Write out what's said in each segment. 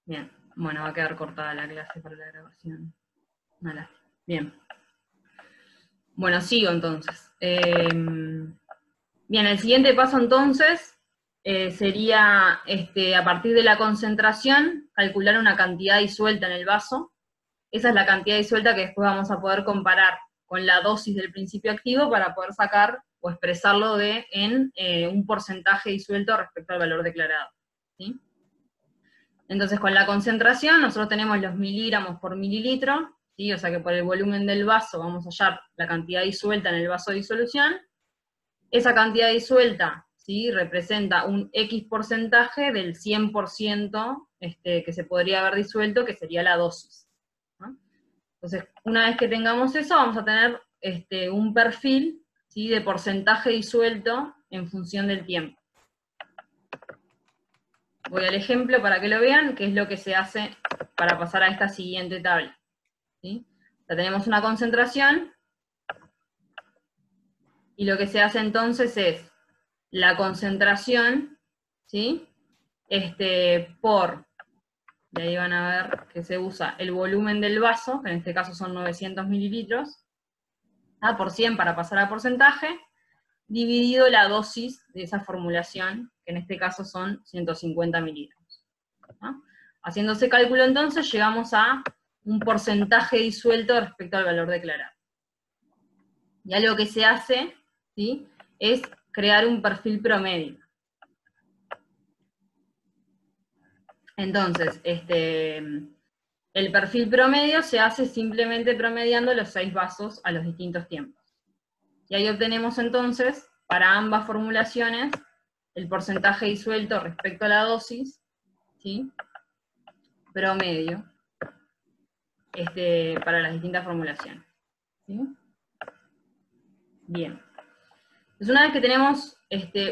Bien, bueno, va a quedar cortada la clase para la grabación. Mala. Bien. Bueno, sigo entonces. Bien, el siguiente paso entonces sería, a partir de la concentración, calcular una cantidad disuelta en el vaso. Esa es la cantidad disuelta que después vamos a poder comparar con la dosis del principio activo para poder sacar o expresarlo en un porcentaje disuelto respecto al valor declarado. ¿Sí? Entonces, con la concentración, nosotros tenemos los miligramos por mililitro, ¿sí? O sea que por el volumen del vaso vamos a hallar la cantidad disuelta en el vaso de disolución. Esa cantidad disuelta, ¿sí?, representa un X porcentaje del 100% que se podría haber disuelto, que sería la dosis, ¿no? Entonces, una vez que tengamos eso, vamos a tener un perfil, ¿sí?, de porcentaje disuelto en función del tiempo. Voy al ejemplo para que lo vean, que es lo que se hace para pasar a esta siguiente tabla. ¿Sí? Ya tenemos una concentración, y lo que se hace entonces es la concentración, ¿sí?, de ahí van a ver que se usa el volumen del vaso, que en este caso son 900 mililitros, por 100 para pasar a porcentaje, dividido la dosis de esa formulación, que en este caso son 150 miligramos. ¿No? Haciendo ese cálculo entonces llegamos a un porcentaje disuelto respecto al valor declarado. Y algo que se hace, ¿sí?, es crear un perfil promedio. Entonces, el perfil promedio se hace simplemente promediando los 6 vasos a los distintos tiempos. Y ahí obtenemos entonces, para ambas formulaciones, el porcentaje disuelto respecto a la dosis, ¿sí?, promedio, para las distintas formulaciones. ¿Sí? Bien. Entonces, una vez que tenemos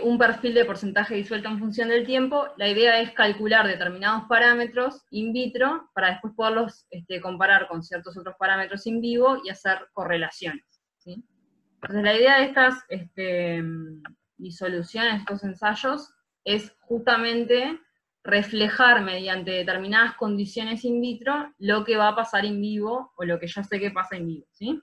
un perfil de porcentaje disuelto en función del tiempo, la idea es calcular determinados parámetros in vitro para después poderlos comparar con ciertos otros parámetros in vivo y hacer correlaciones. ¿Sí? Entonces, la idea de estas disoluciones, estos ensayos, es justamente reflejar mediante determinadas condiciones in vitro lo que va a pasar in vivo o lo que yo sé que pasa in vivo. ¿Sí?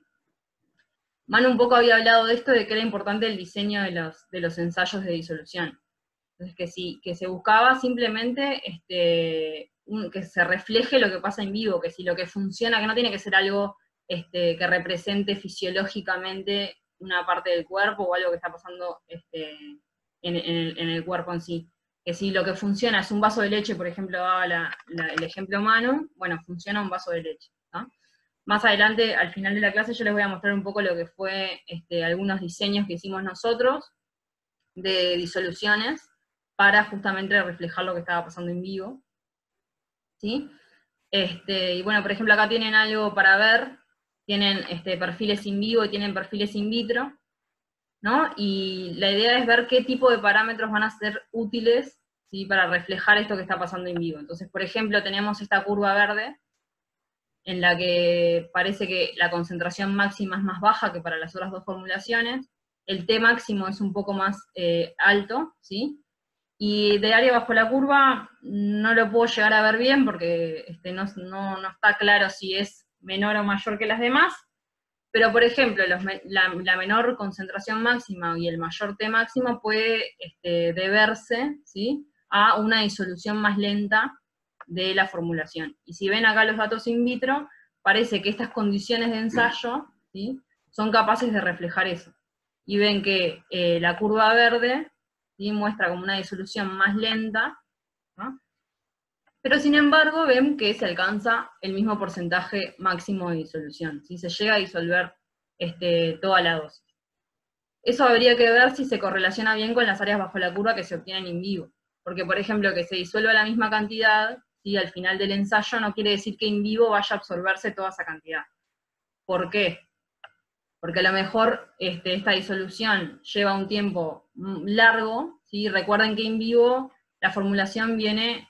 Manu un poco había hablado de esto, de que era importante el diseño de los ensayos de disolución. Entonces, que se buscaba simplemente que se refleje lo que pasa en vivo, que si lo que funciona, que no tiene que ser algo que represente fisiológicamente una parte del cuerpo o algo que está pasando en el cuerpo en sí. Que si lo que funciona es un vaso de leche, por ejemplo, daba el ejemplo Manu, bueno, funciona un vaso de leche, ¿no? Más adelante, al final de la clase, yo les voy a mostrar un poco lo que fue algunos diseños que hicimos nosotros de disoluciones para justamente reflejar lo que estaba pasando en vivo. ¿Sí? Y bueno, por ejemplo, acá tienen algo para ver, tienen perfiles in vivo y tienen perfiles in vitro, ¿no? Y la idea es ver qué tipo de parámetros van a ser útiles, ¿sí?, para reflejar esto que está pasando en vivo. Entonces, por ejemplo, tenemos esta curva verde, en la que parece que la concentración máxima es más baja que para las otras dos formulaciones, el T máximo es un poco más alto, ¿sí? Y de área bajo la curva no lo puedo llegar a ver bien porque no está claro si es menor o mayor que las demás, pero por ejemplo, la menor concentración máxima y el mayor T máximo puede deberse, ¿sí?, a una disolución más lenta de la formulación. Y si ven acá los datos in vitro, parece que estas condiciones de ensayo, ¿sí?, son capaces de reflejar eso. Y ven que la curva verde, ¿sí?, muestra como una disolución más lenta, ¿no?, pero sin embargo ven que se alcanza el mismo porcentaje máximo de disolución, ¿sí?, se llega a disolver toda la dosis. Eso habría que ver si se correlaciona bien con las áreas bajo la curva que se obtienen in vivo. Porque, por ejemplo, que se disuelva la misma cantidad, ¿sí?, al final del ensayo, no quiere decir que in vivo vaya a absorberse toda esa cantidad. ¿Por qué? Porque a lo mejor esta disolución lleva un tiempo largo, ¿sí? Recuerden que in vivo la formulación viene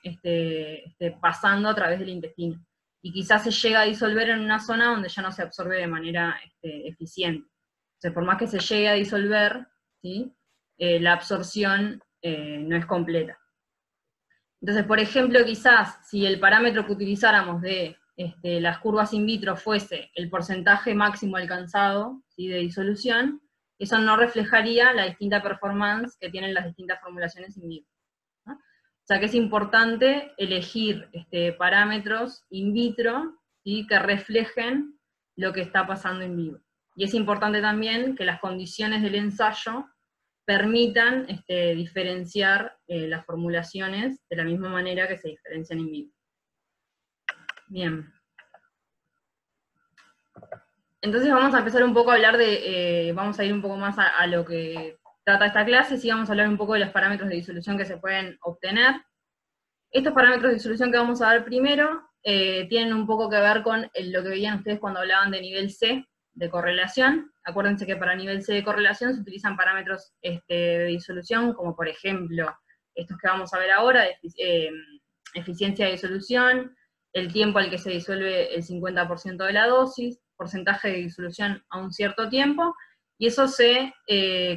pasando a través del intestino. Y quizás se llega a disolver en una zona donde ya no se absorbe de manera eficiente. Entonces, por más que se llegue a disolver, ¿sí?, la absorción no es completa. Entonces, por ejemplo, quizás si el parámetro que utilizáramos de las curvas in vitro fuese el porcentaje máximo alcanzado, ¿sí?, de disolución, eso no reflejaría la distinta performance que tienen las distintas formulaciones in vivo, ¿no? O sea que es importante elegir parámetros in vitro, ¿sí?, que reflejen lo que está pasando en vivo. Y es importante también que las condiciones del ensayo permitan diferenciar las formulaciones de la misma manera que se diferencian en vivo. Bien. Entonces vamos a empezar un poco a hablar de, vamos a ir un poco más a lo que trata esta clase, sí vamos a hablar un poco de los parámetros de disolución que se pueden obtener. Estos parámetros de disolución que vamos a ver primero tienen un poco que ver con lo que veían ustedes cuando hablaban de nivel C de correlación. Acuérdense que para nivel C de correlación se utilizan parámetros de disolución, como por ejemplo estos que vamos a ver ahora, eficiencia de disolución, el tiempo al que se disuelve el 50% de la dosis, porcentaje de disolución a un cierto tiempo, y eso se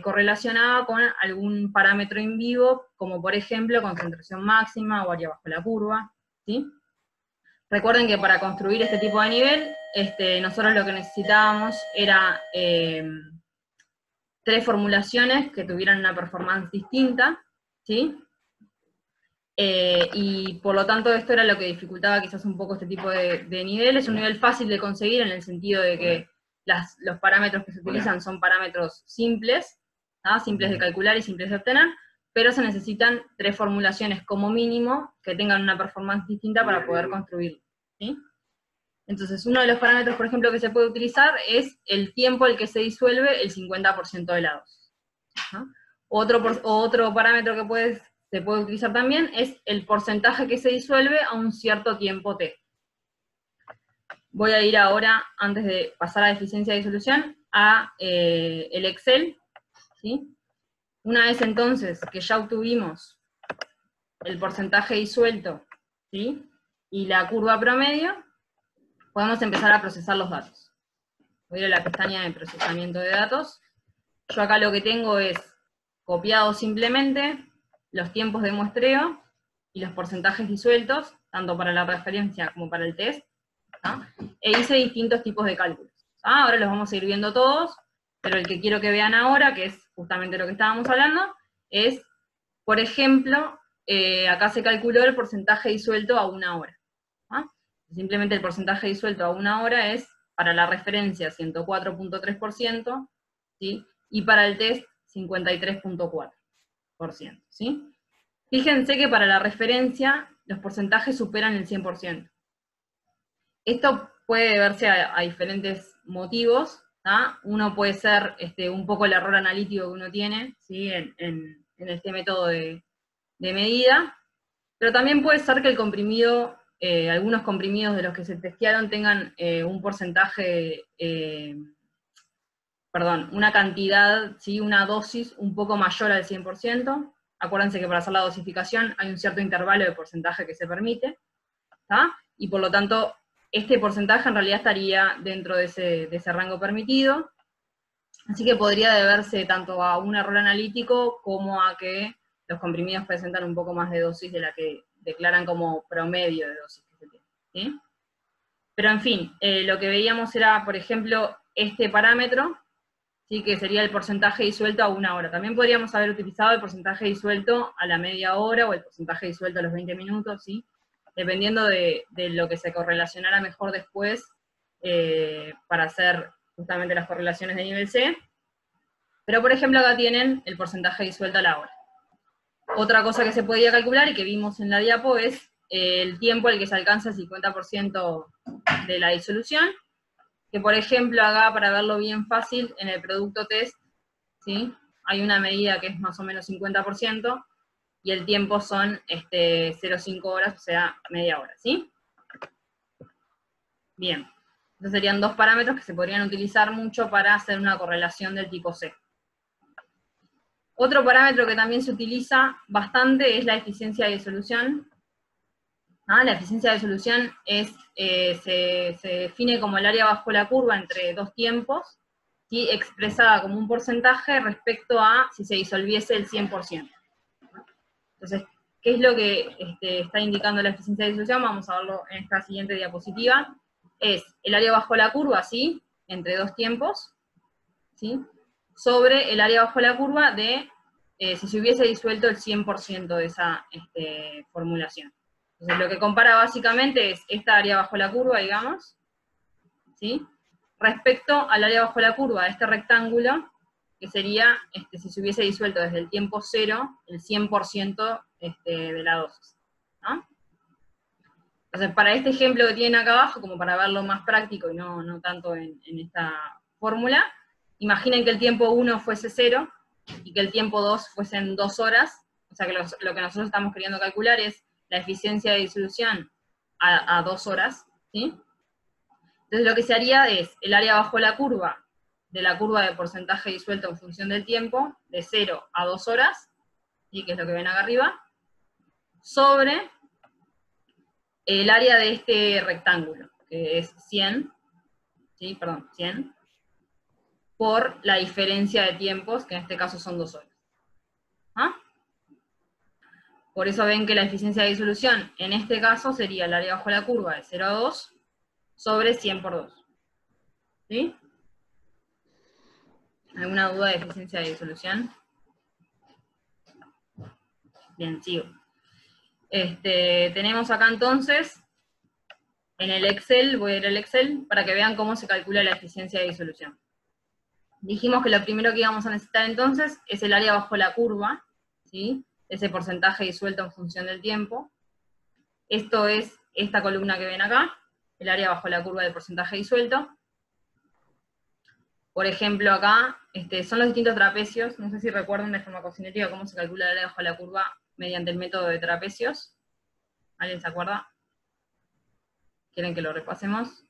correlacionaba con algún parámetro in vivo, como por ejemplo concentración máxima o área bajo la curva, ¿sí? Recuerden que para construir este tipo de nivel, nosotros lo que necesitábamos era 3 formulaciones que tuvieran una performance distinta, ¿sí? Y por lo tanto esto era lo que dificultaba quizás un poco este tipo de nivel. Es un nivel fácil de conseguir en el sentido de que los parámetros que se utilizan son parámetros simples, ¿no?, simples de calcular y simples de obtener, pero se necesitan 3 formulaciones como mínimo que tengan una performance distinta para poder construirlo, ¿sí? Entonces uno de los parámetros, por ejemplo, que se puede utilizar es el tiempo al que se disuelve el 50% de la dosis, ¿no? Otro parámetro que se puede utilizar también es el porcentaje que se disuelve a un cierto tiempo t. Voy a ir ahora, antes de pasar a eficiencia de disolución, a el Excel, ¿sí? Una vez entonces que ya obtuvimos el porcentaje disuelto, ¿sí?, y la curva promedio, podemos empezar a procesar los datos. Voy a ir a la pestaña de procesamiento de datos. Yo acá lo que tengo es copiado simplemente los tiempos de muestreo y los porcentajes disueltos, tanto para la referencia como para el test, ¿no? E hice distintos tipos de cálculos. Ahora los vamos a ir viendo todos, pero el que quiero que vean ahora, que es justamente lo que estábamos hablando, es, por ejemplo, acá se calculó el porcentaje disuelto a 1 hora, ¿no? Simplemente el porcentaje disuelto a 1 hora es, para la referencia, 104.3%, ¿sí?, y para el test, 53.4%, ¿sí? Fíjense que para la referencia, los porcentajes superan el 100%. Esto puede deberse a diferentes motivos, ¿tá? Uno puede ser un poco el error analítico que uno tiene, ¿sí?, en este método de medida, pero también puede ser que el comprimido, algunos comprimidos de los que se testearon tengan un porcentaje, una cantidad, ¿sí?, una dosis un poco mayor al 100%. Acuérdense que para hacer la dosificación hay un cierto intervalo de porcentaje que se permite, ¿tá? Y por lo tanto, este porcentaje en realidad estaría dentro de ese rango permitido, así que podría deberse tanto a un error analítico como a que los comprimidos presentan un poco más de dosis de la que declaran como promedio de dosis que se tiene, ¿sí? Pero en fin, lo que veíamos era, por ejemplo, este parámetro, ¿sí?, que sería el porcentaje disuelto a 1 hora. También podríamos haber utilizado el porcentaje disuelto a la media hora o el porcentaje disuelto a los 20 minutos, ¿sí?, dependiendo de lo que se correlacionara mejor después para hacer justamente las correlaciones de nivel C. Pero por ejemplo acá tienen el porcentaje disuelto a la hora. Otra cosa que se podía calcular y que vimos en la diapo es el tiempo al que se alcanza el 50% de la disolución, que por ejemplo acá, para verlo bien fácil, en el producto test, ¿sí?, hay una medida que es más o menos 50%, y el tiempo son 0,5 horas, o sea, media hora, ¿sí? Bien, entonces serían 2 parámetros que se podrían utilizar mucho para hacer una correlación del tipo C. Otro parámetro que también se utiliza bastante es la eficiencia de disolución. La eficiencia de disolución se define como el área bajo la curva entre 2 tiempos, ¿sí?, expresada como un porcentaje respecto a si se disolviese el 100%. Entonces, ¿qué es lo que está indicando la eficiencia de disolución? Vamos a verlo en esta siguiente diapositiva. Es el área bajo la curva, ¿sí? Entre dos tiempos, ¿sí? Sobre el área bajo la curva de si se hubiese disuelto el 100% de esa formulación. Entonces, lo que compara básicamente es esta área bajo la curva, digamos, ¿sí? Respecto al área bajo la curva de este rectángulo, que sería, si se hubiese disuelto desde el tiempo cero, el 100% de la dosis, ¿no? Entonces, para este ejemplo que tienen acá abajo, como para verlo más práctico y no tanto en esta fórmula, imaginen que el tiempo 1 fuese 0, y que el tiempo 2 fuesen 2 horas, o sea que lo que nosotros estamos queriendo calcular es la eficiencia de disolución a 2 horas, ¿sí? Entonces lo que se haría es el área bajo la curva, de la curva de porcentaje disuelto en función del tiempo, de 0 a 2 horas, ¿sí? Que es lo que ven acá arriba, sobre el área de este rectángulo, que es 100, ¿sí? Perdón, 100, por la diferencia de tiempos, que en este caso son 2 horas. ¿Ah? Por eso ven que la eficiencia de disolución, en este caso, sería el área bajo la curva de 0 a 2, sobre 100 por 2. ¿Sí? ¿Alguna duda de eficiencia de disolución? Bien, sigo. Tenemos acá entonces, en el Excel, voy a ir al Excel, para que vean cómo se calcula la eficiencia de disolución. Dijimos que lo primero que íbamos a necesitar entonces es el área bajo la curva, ¿sí? Ese porcentaje disuelto en función del tiempo. Esto es esta columna que ven acá, el área bajo la curva del porcentaje disuelto. Por ejemplo, acá son los distintos trapecios. No sé si recuerdan de forma cocinética cómo se calcula el área bajo la curva mediante el método de trapecios. ¿Alguien se acuerda? ¿Quieren que lo repasemos?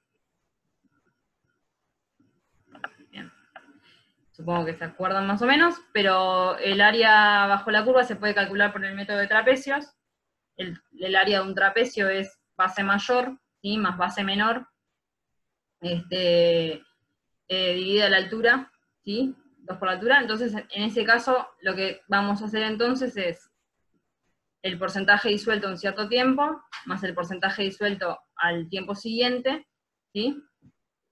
Bien. Supongo que se acuerdan más o menos, pero el área bajo la curva se puede calcular por el método de trapecios. El área de un trapecio es base mayor, ¿sí? Más base menor, dividida la altura, ¿sí? 2 por la altura. Entonces, en ese caso, lo que vamos a hacer entonces es el porcentaje disuelto en cierto tiempo, más el porcentaje disuelto al tiempo siguiente, ¿sí?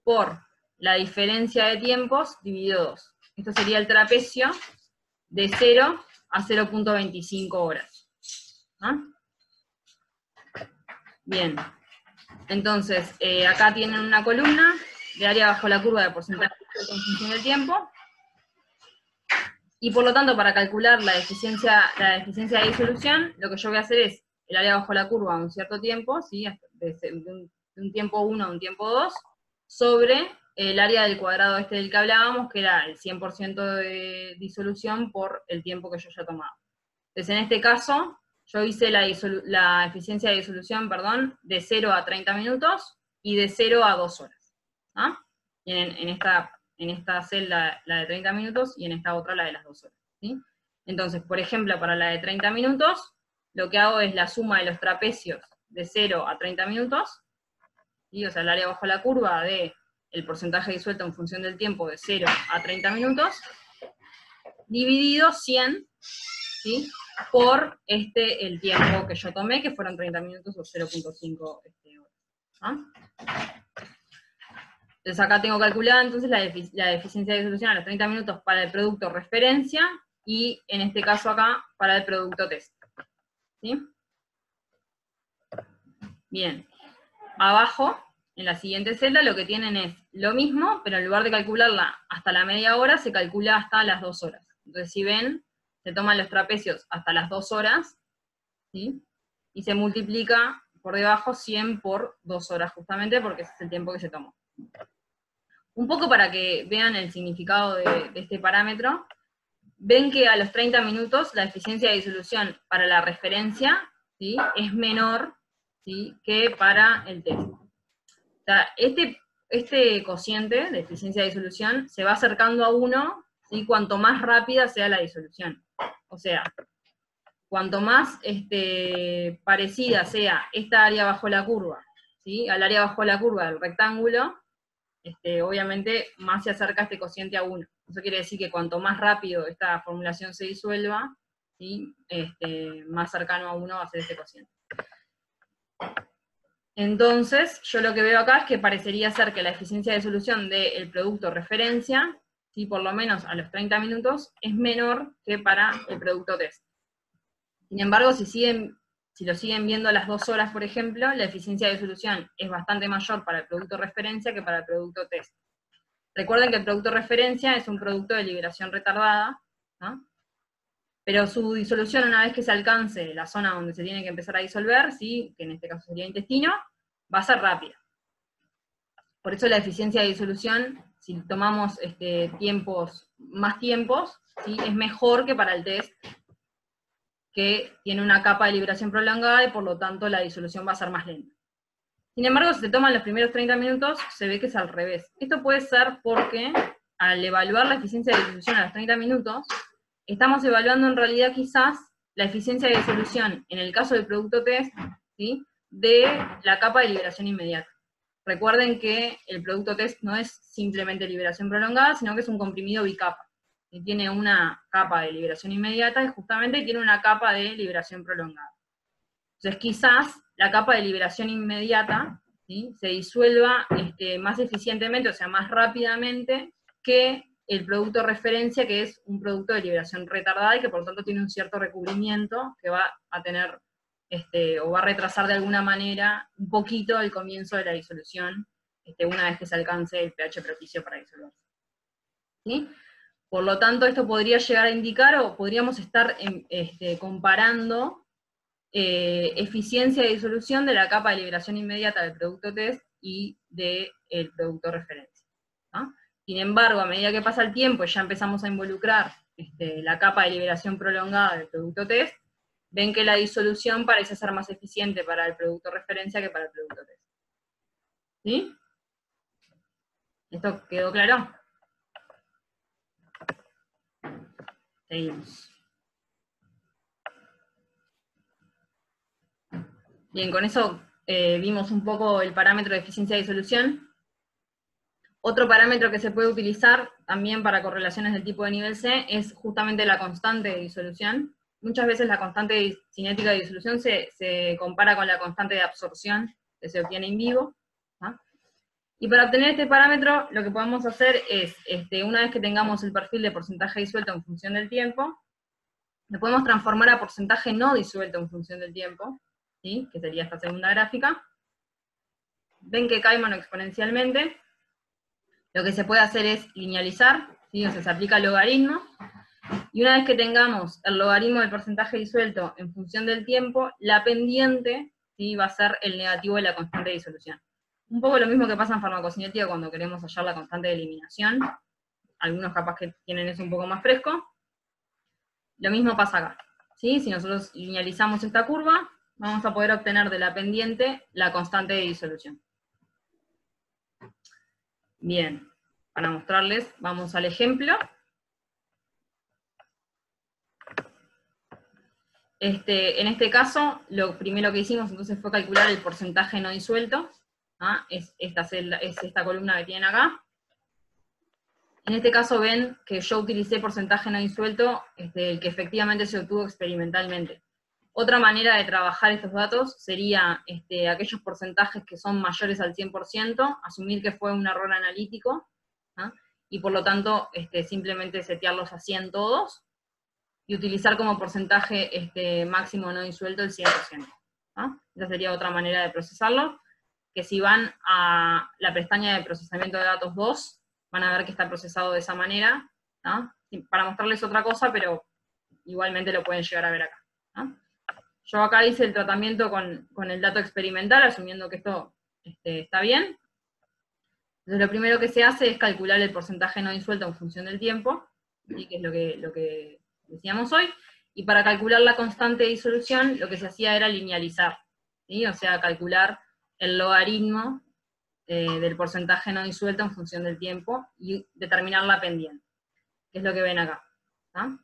Por la diferencia de tiempos dividido 2. Esto sería el trapecio de 0 a 0.25 horas. ¿Ah? Bien. Entonces, acá tienen una columna de área bajo la curva de porcentaje disuelto en función del tiempo, y por lo tanto, para calcular la eficiencia de disolución, lo que yo voy a hacer es el área bajo la curva a un cierto tiempo, ¿sí? de un tiempo 1 a un tiempo 2, sobre el área del cuadrado del que hablábamos, que era el 100% de disolución por el tiempo que yo ya tomaba. Entonces, en este caso, yo hice la eficiencia de disolución, perdón, de 0 a 30 minutos y de 0 a 2 horas. ¿Ah? En esta celda la de 30 minutos y en esta otra la de las 2 horas. ¿Sí? Entonces, por ejemplo, para la de 30 minutos, lo que hago es la suma de los trapecios de 0 a 30 minutos, ¿sí? O sea, el área bajo la curva de el porcentaje disuelto en función del tiempo de 0 a 30 minutos, dividido 100, ¿sí? Por el tiempo que yo tomé, que fueron 30 minutos o 0.5 horas. ¿Ah? Entonces acá tengo calculada entonces la eficiencia de disolución a los 30 minutos para el producto referencia, y en este caso acá para el producto test. ¿Sí? Bien. Abajo, en la siguiente celda, lo que tienen es lo mismo, pero en lugar de calcularla hasta la media hora, se calcula hasta las 2 horas. Entonces, si ven, se toman los trapecios hasta las 2 horas, ¿sí? Y se multiplica por debajo 100 por 2 horas, justamente porque ese es el tiempo que se tomó. Un poco para que vean el significado de este parámetro, ven que a los 30 minutos la eficiencia de disolución para la referencia, ¿sí? Es menor, ¿sí? Que para el test. O sea, este cociente de eficiencia de disolución se va acercando a 1, ¿sí? Cuanto más rápida sea la disolución. O sea, cuanto más parecida sea esta área bajo la curva, ¿sí? Al área bajo la curva del rectángulo, obviamente más se acerca este cociente a 1. Eso quiere decir que cuanto más rápido esta formulación se disuelva, ¿sí? Más cercano a 1 va a ser este cociente. Entonces, yo lo que veo acá es que parecería ser que la eficiencia de solución del producto referencia, ¿sí? Por lo menos a los 30 minutos, es menor que para el producto test. Sin embargo, si lo siguen viendo a las 2 horas, por ejemplo, la eficiencia de solución es bastante mayor para el producto referencia que para el producto test. Recuerden que el producto referencia es un producto de liberación retardada, ¿no? Pero su disolución, una vez que se alcance la zona donde se tiene que empezar a disolver, ¿sí? Que en este caso sería intestino, va a ser rápida. Por eso la eficiencia de disolución, si tomamos más tiempos, ¿sí? Es mejor que para el test, que tiene una capa de liberación prolongada y por lo tanto la disolución va a ser más lenta. Sin embargo, si se toman los primeros 30 minutos, se ve que es al revés. Esto puede ser porque al evaluar la eficiencia de disolución a los 30 minutos, estamos evaluando en realidad quizás la eficiencia de disolución, en el caso del producto test, ¿sí? De la capa de liberación inmediata. Recuerden que el producto test no es simplemente liberación prolongada, sino que es un comprimido bicapa. Y tiene una capa de liberación inmediata y justamente tiene una capa de liberación prolongada. Entonces quizás la capa de liberación inmediata, ¿sí? Se disuelva más eficientemente, o sea, más rápidamente, que el producto referencia, que es un producto de liberación retardada y que por lo tanto tiene un cierto recubrimiento que va a tener, o va a retrasar de alguna manera un poquito el comienzo de la disolución, una vez que se alcance el pH propicio para disolverse. ¿Sí? Por lo tanto, esto podría llegar a indicar, o podríamos estar comparando eficiencia de disolución de la capa de liberación inmediata del producto test y del producto referencia, ¿no? Sin embargo, a medida que pasa el tiempo y ya empezamos a involucrar la capa de liberación prolongada del producto test, ven que la disolución parece ser más eficiente para el producto referencia que para el producto test. ¿Sí? ¿Esto quedó claro? Seguimos. Bien, con eso vimos un poco el parámetro de eficiencia de disolución. Otro parámetro que se puede utilizar también para correlaciones del tipo de nivel C es justamente la constante de disolución. Muchas veces la constante cinética de disolución se compara con la constante de absorción que se obtiene en vivo, ¿no? Y para obtener este parámetro, lo que podemos hacer es, una vez que tengamos el perfil de porcentaje disuelto en función del tiempo, lo podemos transformar a porcentaje no disuelto en función del tiempo, ¿sí? Que sería esta segunda gráfica. Ven que cae exponencialmente. Lo que se puede hacer es linealizar, ¿sí? O sea, se aplica el logaritmo, y una vez que tengamos el logaritmo del porcentaje disuelto en función del tiempo, la pendiente, ¿sí? Va a ser el negativo de la constante de disolución. Un poco lo mismo que pasa en farmacocinética cuando queremos hallar la constante de eliminación. Algunos capaz que tienen eso un poco más fresco. Lo mismo pasa acá, ¿sí? Si nosotros linealizamos esta curva, vamos a poder obtener de la pendiente la constante de disolución. Bien, para mostrarles, vamos al ejemplo. En este caso, lo primero que hicimos entonces fue calcular el porcentaje no disuelto, ¿ah? Es esta columna que tienen acá. En este caso ven que yo utilicé porcentaje no disuelto, el que efectivamente se obtuvo experimentalmente. Otra manera de trabajar estos datos sería aquellos porcentajes que son mayores al 100%, asumir que fue un error analítico, ¿ah? Y por lo tanto simplemente setearlos a 100 todos, y utilizar como porcentaje máximo no disuelto el 100%. ¿No? Esa sería otra manera de procesarlo, que si van a la pestaña de procesamiento de datos 2, van a ver que está procesado de esa manera, ¿no? Para mostrarles otra cosa, pero igualmente lo pueden llegar a ver acá, ¿no? Yo acá hice el tratamiento con el dato experimental, asumiendo que esto está bien. Entonces lo primero que se hace es calcular el porcentaje no disuelto en función del tiempo, ¿sí? Que es lo que decíamos hoy, y para calcular la constante de disolución, lo que se hacía era linealizar, ¿sí? O sea, calcular el logaritmo del porcentaje no disuelto en función del tiempo, y determinar la pendiente, que es lo que ven acá, ¿no?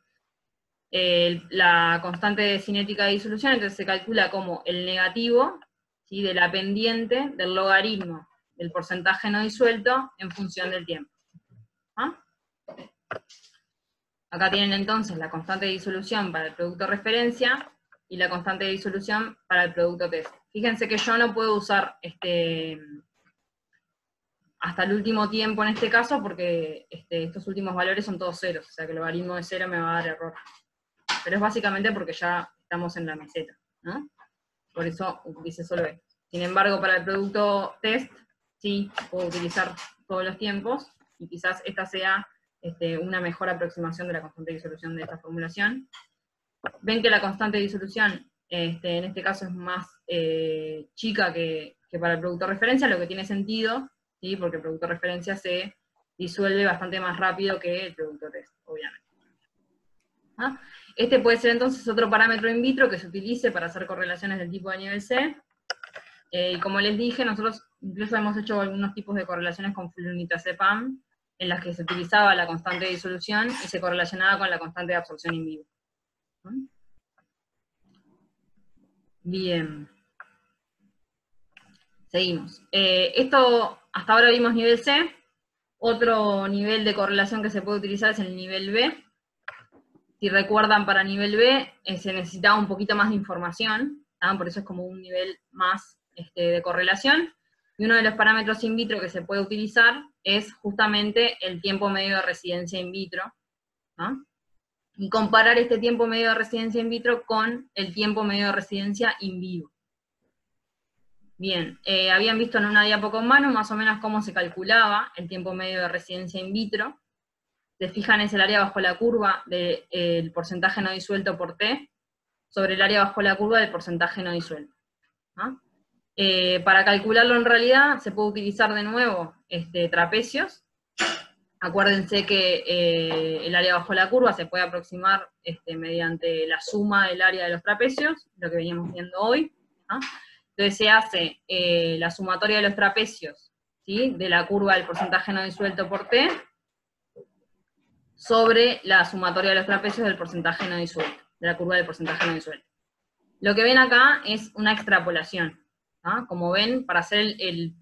La constante de cinética de disolución, entonces se calcula como el negativo, ¿sí? De la pendiente del logaritmo del porcentaje no disuelto en función del tiempo, ¿no? Acá tienen entonces la constante de disolución para el producto referencia y la constante de disolución para el producto test. Fíjense que yo no puedo usar hasta el último tiempo en este caso, porque estos últimos valores son todos ceros, o sea que el logaritmo de 0 me va a dar error. Pero es básicamente porque ya estamos en la meseta, ¿no? Por eso utilicé solo esto. Sin embargo, para el producto test, sí, puedo utilizar todos los tiempos, y quizás esta sea una mejor aproximación de la constante de disolución de esta formulación. Ven que la constante de disolución, en este caso, es más chica que para el producto referencia, lo que tiene sentido, ¿sí? Porque el producto referencia se disuelve bastante más rápido que el producto test, obviamente. ¿Ah? Este puede ser entonces otro parámetro in vitro que se utilice para hacer correlaciones del tipo de nivel C. Y como les dije, nosotros incluso hemos hecho algunos tipos de correlaciones con fluornitazepam, en las que se utilizaba la constante de disolución y se correlacionaba con la constante de absorción in vivo. Bien. Seguimos. Esto, hasta ahora vimos nivel C. Otro nivel de correlación que se puede utilizar es el nivel B. Si recuerdan, para nivel B se necesitaba un poquito más de información, ¿no? Por eso es como un nivel más de correlación. Y uno de los parámetros in vitro que se puede utilizar es justamente el tiempo medio de residencia in vitro, ¿no? Y comparar este tiempo medio de residencia in vitro con el tiempo medio de residencia in vivo. Bien, habían visto en una diapo con mano más o menos cómo se calculaba el tiempo medio de residencia in vitro. Se fijan, es el área bajo la curva del porcentaje no disuelto por T sobre el área bajo la curva del porcentaje no disuelto, ¿no? Para calcularlo en realidad se puede utilizar de nuevo trapecios. Acuérdense que el área bajo la curva se puede aproximar mediante la suma del área de los trapecios, lo que veníamos viendo hoy, ¿no? Entonces se hace la sumatoria de los trapecios, ¿sí? De la curva del porcentaje no disuelto por T, sobre la sumatoria de los trapecios del porcentaje no disuelto, de la curva del porcentaje no disuelto. Lo que ven acá es una extrapolación, ¿no? Como ven, para hacer el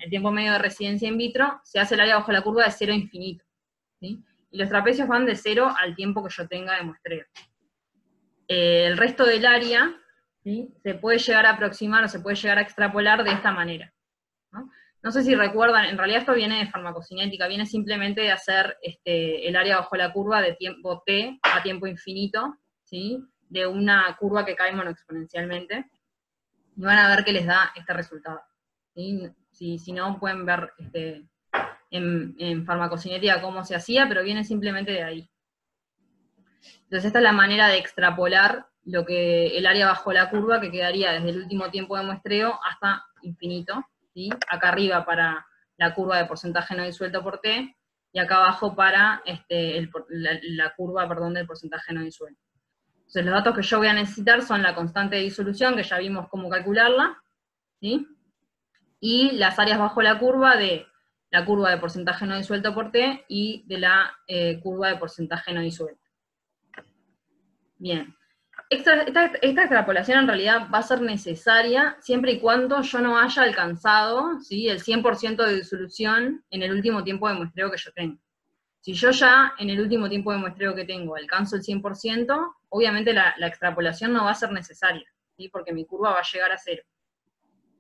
tiempo medio de residencia in vitro, se hace el área bajo la curva de 0 a infinito, ¿sí? Y los trapecios van de 0 al tiempo que yo tenga de muestreo. El resto del área, ¿sí? Se puede llegar a aproximar o se puede llegar a extrapolar de esta manera, ¿no? No sé si recuerdan, en realidad esto viene de farmacocinética, viene simplemente de hacer el área bajo la curva de tiempo t a tiempo infinito, ¿sí? De una curva que cae monoexponencialmente, y van a ver que les da este resultado, ¿sí? Si no, pueden ver en farmacocinética cómo se hacía, pero viene simplemente de ahí. Entonces esta es la manera de extrapolar lo que el área bajo la curva, que quedaría desde el último tiempo de muestreo hasta infinito, ¿sí? Acá arriba para la curva de porcentaje no disuelto por T, y acá abajo para la curva, del porcentaje no disuelto. Entonces los datos que yo voy a necesitar son la constante de disolución, que ya vimos cómo calcularla, ¿sí? Y las áreas bajo la curva de la curva de porcentaje no disuelto por T y de la curva de porcentaje no disuelto. Bien. Esta extrapolación en realidad va a ser necesaria siempre y cuando yo no haya alcanzado, ¿sí? El 100% de disolución en el último tiempo de muestreo que yo tengo. Si yo ya en el último tiempo de muestreo que tengo alcanzo el 100%, obviamente la extrapolación no va a ser necesaria, ¿sí? Porque mi curva va a llegar a 0.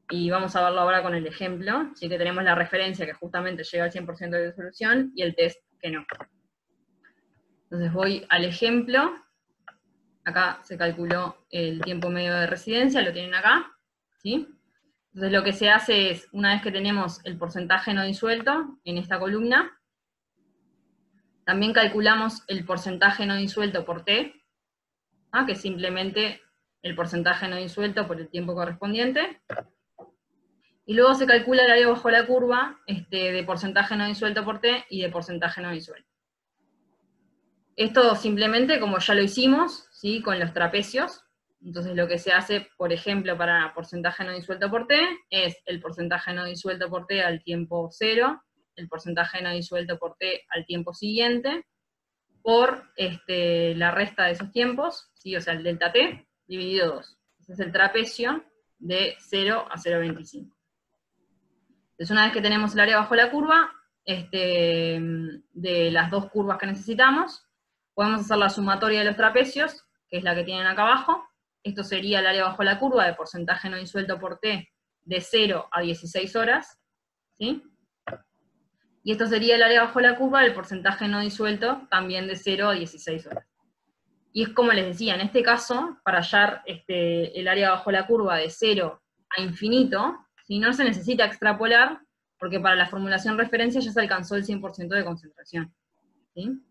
Y vamos a verlo ahora con el ejemplo, ¿sí? Que tenemos la referencia que justamente llega al 100% de disolución y el test que no. Entonces voy al ejemplo. Acá se calculó el tiempo medio de residencia, lo tienen acá, ¿sí? Entonces lo que se hace es, una vez que tenemos el porcentaje no disuelto en esta columna, también calculamos el porcentaje no disuelto por T, ¿ah? Que es simplemente el porcentaje no disuelto por el tiempo correspondiente, y luego se calcula el área bajo la curva de porcentaje no disuelto por T y de porcentaje no disuelto. Esto simplemente, como ya lo hicimos, ¿sí? Con los trapecios. Entonces lo que se hace, por ejemplo, para porcentaje no disuelto por T, es el porcentaje no disuelto por T al tiempo 0, el porcentaje no disuelto por T al tiempo siguiente, por la resta de esos tiempos, ¿sí? O sea, el delta T, dividido 2. Ese es el trapecio de 0 a 0,25. Entonces una vez que tenemos el área bajo la curva, de las dos curvas que necesitamos, podemos hacer la sumatoria de los trapecios, que es la que tienen acá abajo. Esto sería el área bajo la curva de porcentaje no disuelto por T de 0 a 16 horas, ¿sí? Y esto sería el área bajo la curva del porcentaje no disuelto también de 0 a 16 horas. Y es como les decía, en este caso, para hallar el área bajo la curva de 0 a infinito, ¿sí? No se necesita extrapolar, porque para la formulación referencia ya se alcanzó el 100% de concentración, ¿sí?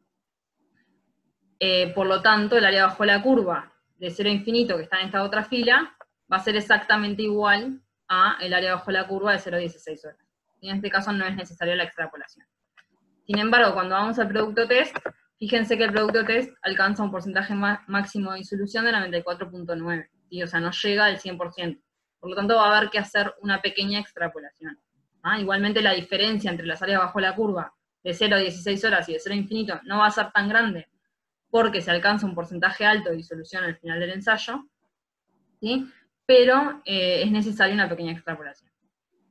Por lo tanto, el área bajo la curva de 0 a infinito, que está en esta otra fila, va a ser exactamente igual a el área bajo la curva de 0 a 16 horas. Y en este caso no es necesaria la extrapolación. Sin embargo, cuando vamos al producto test, fíjense que el producto test alcanza un porcentaje máximo de disolución de 94.9, ¿sí? O sea, no llega al 100%. Por lo tanto, va a haber que hacer una pequeña extrapolación. Igualmente la diferencia entre las áreas bajo la curva de 0 a 16 horas y de 0 a infinito no va a ser tan grande, porque se alcanza un porcentaje alto de disolución al final del ensayo, ¿sí? Pero es necesaria una pequeña extrapolación.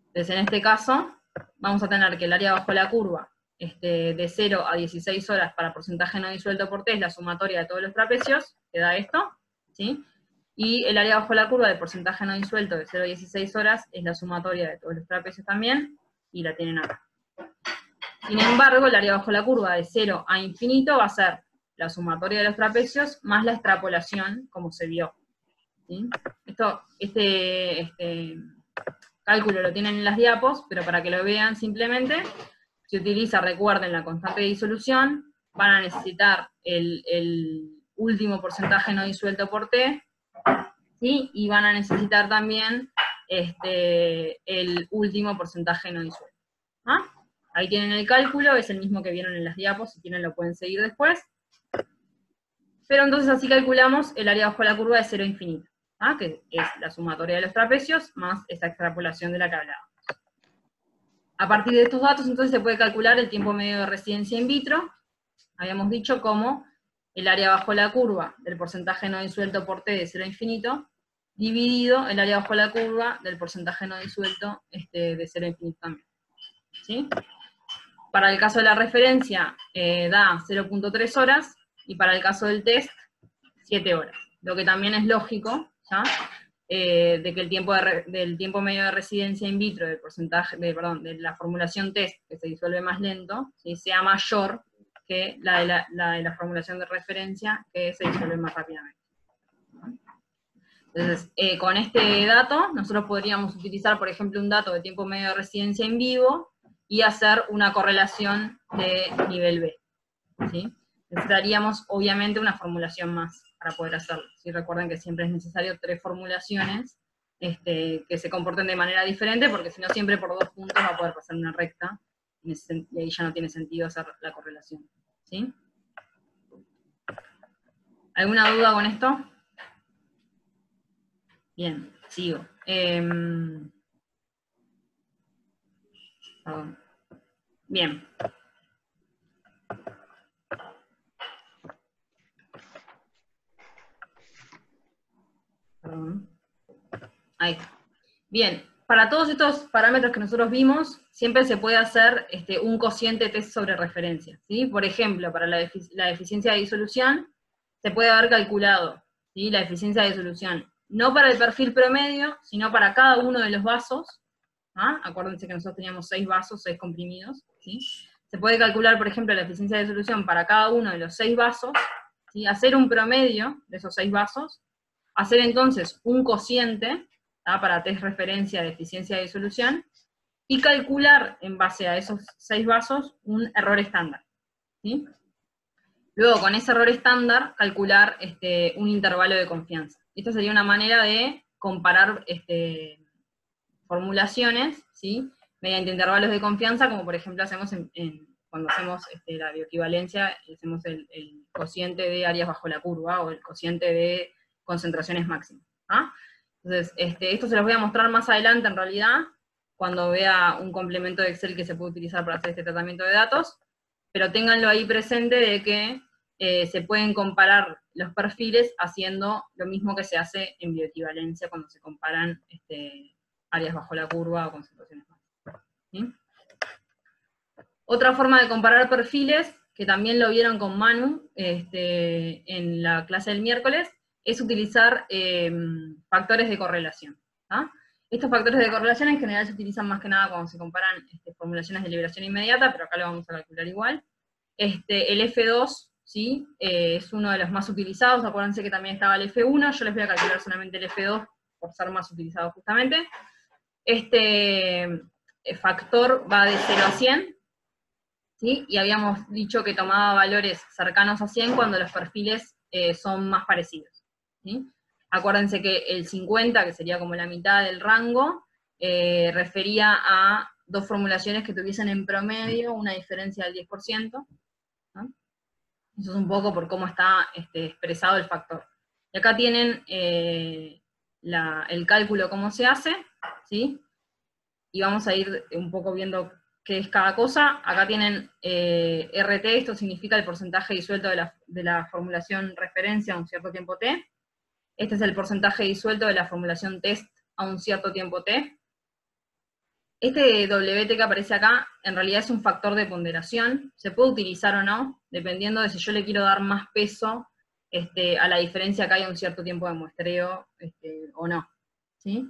Entonces, en este caso, vamos a tener que el área bajo la curva de 0 a 16 horas para porcentaje no disuelto por T es la sumatoria de todos los trapecios, que da esto, ¿sí? Y el área bajo la curva de porcentaje no disuelto de 0 a 16 horas es la sumatoria de todos los trapecios también, y la tienen acá. Sin embargo, el área bajo la curva de 0 a infinito va a ser la sumatoria de los trapecios más la extrapolación, como se vio, ¿sí? Este cálculo lo tienen en las diapos, pero para que lo vean simplemente, se utiliza, recuerden, la constante de disolución, van a necesitar el último porcentaje no disuelto por T, ¿sí? Y van a necesitar también el último porcentaje no disuelto. Ahí tienen el cálculo, es el mismo que vieron en las diapos, si quieren lo pueden seguir después. Pero entonces así calculamos el área bajo la curva de 0 a infinito, que es la sumatoria de los trapecios más esta extrapolación de la que hablábamos. A partir de estos datos entonces se puede calcular el tiempo medio de residencia in vitro, habíamos dicho como el área bajo la curva del porcentaje no disuelto por T de 0 a infinito, dividido el área bajo la curva del porcentaje no disuelto de 0 a infinito también, ¿sí? Para el caso de la referencia da 0.3 horas, y para el caso del test, 7 horas. Lo que también es lógico, ¿ya? De que el tiempo del tiempo medio de residencia in vitro del porcentaje, de la formulación test, que se disuelve más lento, ¿sí? Sea mayor que la de la formulación de referencia, que se disuelve más rápidamente. Entonces, con este dato, nosotros podríamos utilizar, por ejemplo, un dato de tiempo medio de residencia en vivo, y hacer una correlación de nivel B, ¿sí? Necesitaríamos, obviamente, una formulación más para poder hacerlo, ¿sí? Recuerden que siempre es necesario 3 formulaciones que se comporten de manera diferente, porque si no siempre por 2 puntos va a poder pasar una recta, y ahí ya no tiene sentido hacer la correlación, ¿sí? ¿Alguna duda con esto? Bien, sigo. Perdón. Bien. Perdón. Ahí está. Bien, para todos estos parámetros que nosotros vimos, siempre se puede hacer un cociente test sobre referencia, ¿sí? Por ejemplo, para la eficiencia de disolución, se puede haber calculado, ¿sí? La eficiencia de disolución, no para el perfil promedio, sino para cada uno de los vasos. Acuérdense que nosotros teníamos 6 vasos, 6 comprimidos, ¿sí? Se puede calcular, por ejemplo, la eficiencia de disolución para cada uno de los 6 vasos, ¿sí? Hacer un promedio de esos 6 vasos, hacer entonces un cociente, para test referencia de eficiencia de disolución, y calcular en base a esos 6 vasos un error estándar, ¿sí? Luego, con ese error estándar, calcular un intervalo de confianza. Esta sería una manera de comparar formulaciones, ¿sí? Mediante intervalos de confianza, como por ejemplo hacemos cuando hacemos la bioequivalencia, hacemos el cociente de áreas bajo la curva, o el cociente de concentraciones máximas. Entonces, esto se los voy a mostrar más adelante en realidad, cuando vea un complemento de Excel que se puede utilizar para hacer este tratamiento de datos, pero ténganlo ahí presente de que se pueden comparar los perfiles haciendo lo mismo que se hace en bioequivalencia cuando se comparan áreas bajo la curva o concentraciones máximas, ¿sí? Otra forma de comparar perfiles, que también lo vieron con Manu en la clase del miércoles, es utilizar factores de correlación. ¿Ah? Estos factores de correlación en general se utilizan más que nada cuando se comparan formulaciones de liberación inmediata, pero acá lo vamos a calcular igual. El F2, ¿sí? Es uno de los más utilizados, acuérdense que también estaba el F1, yo les voy a calcular solamente el F2 por ser más utilizado justamente. Este factor va de 0 a 100, ¿sí? Y habíamos dicho que tomaba valores cercanos a 100 cuando los perfiles son más parecidos, ¿sí? Acuérdense que el 50, que sería como la mitad del rango, refería a dos formulaciones que tuviesen en promedio una diferencia del 10%, ¿no? Eso es un poco por cómo está expresado el factor. Y acá tienen el cálculo cómo se hace, ¿sí? Y vamos a ir un poco viendo qué es cada cosa. Acá tienen RT, esto significa el porcentaje disuelto de la formulación referencia a un cierto tiempo t. Este es el porcentaje disuelto de la formulación test a un cierto tiempo t. Este WT que aparece acá, en realidad es un factor de ponderación, se puede utilizar o no, dependiendo de si yo le quiero dar más peso a la diferencia que hay a un cierto tiempo de muestreo o no, ¿sí?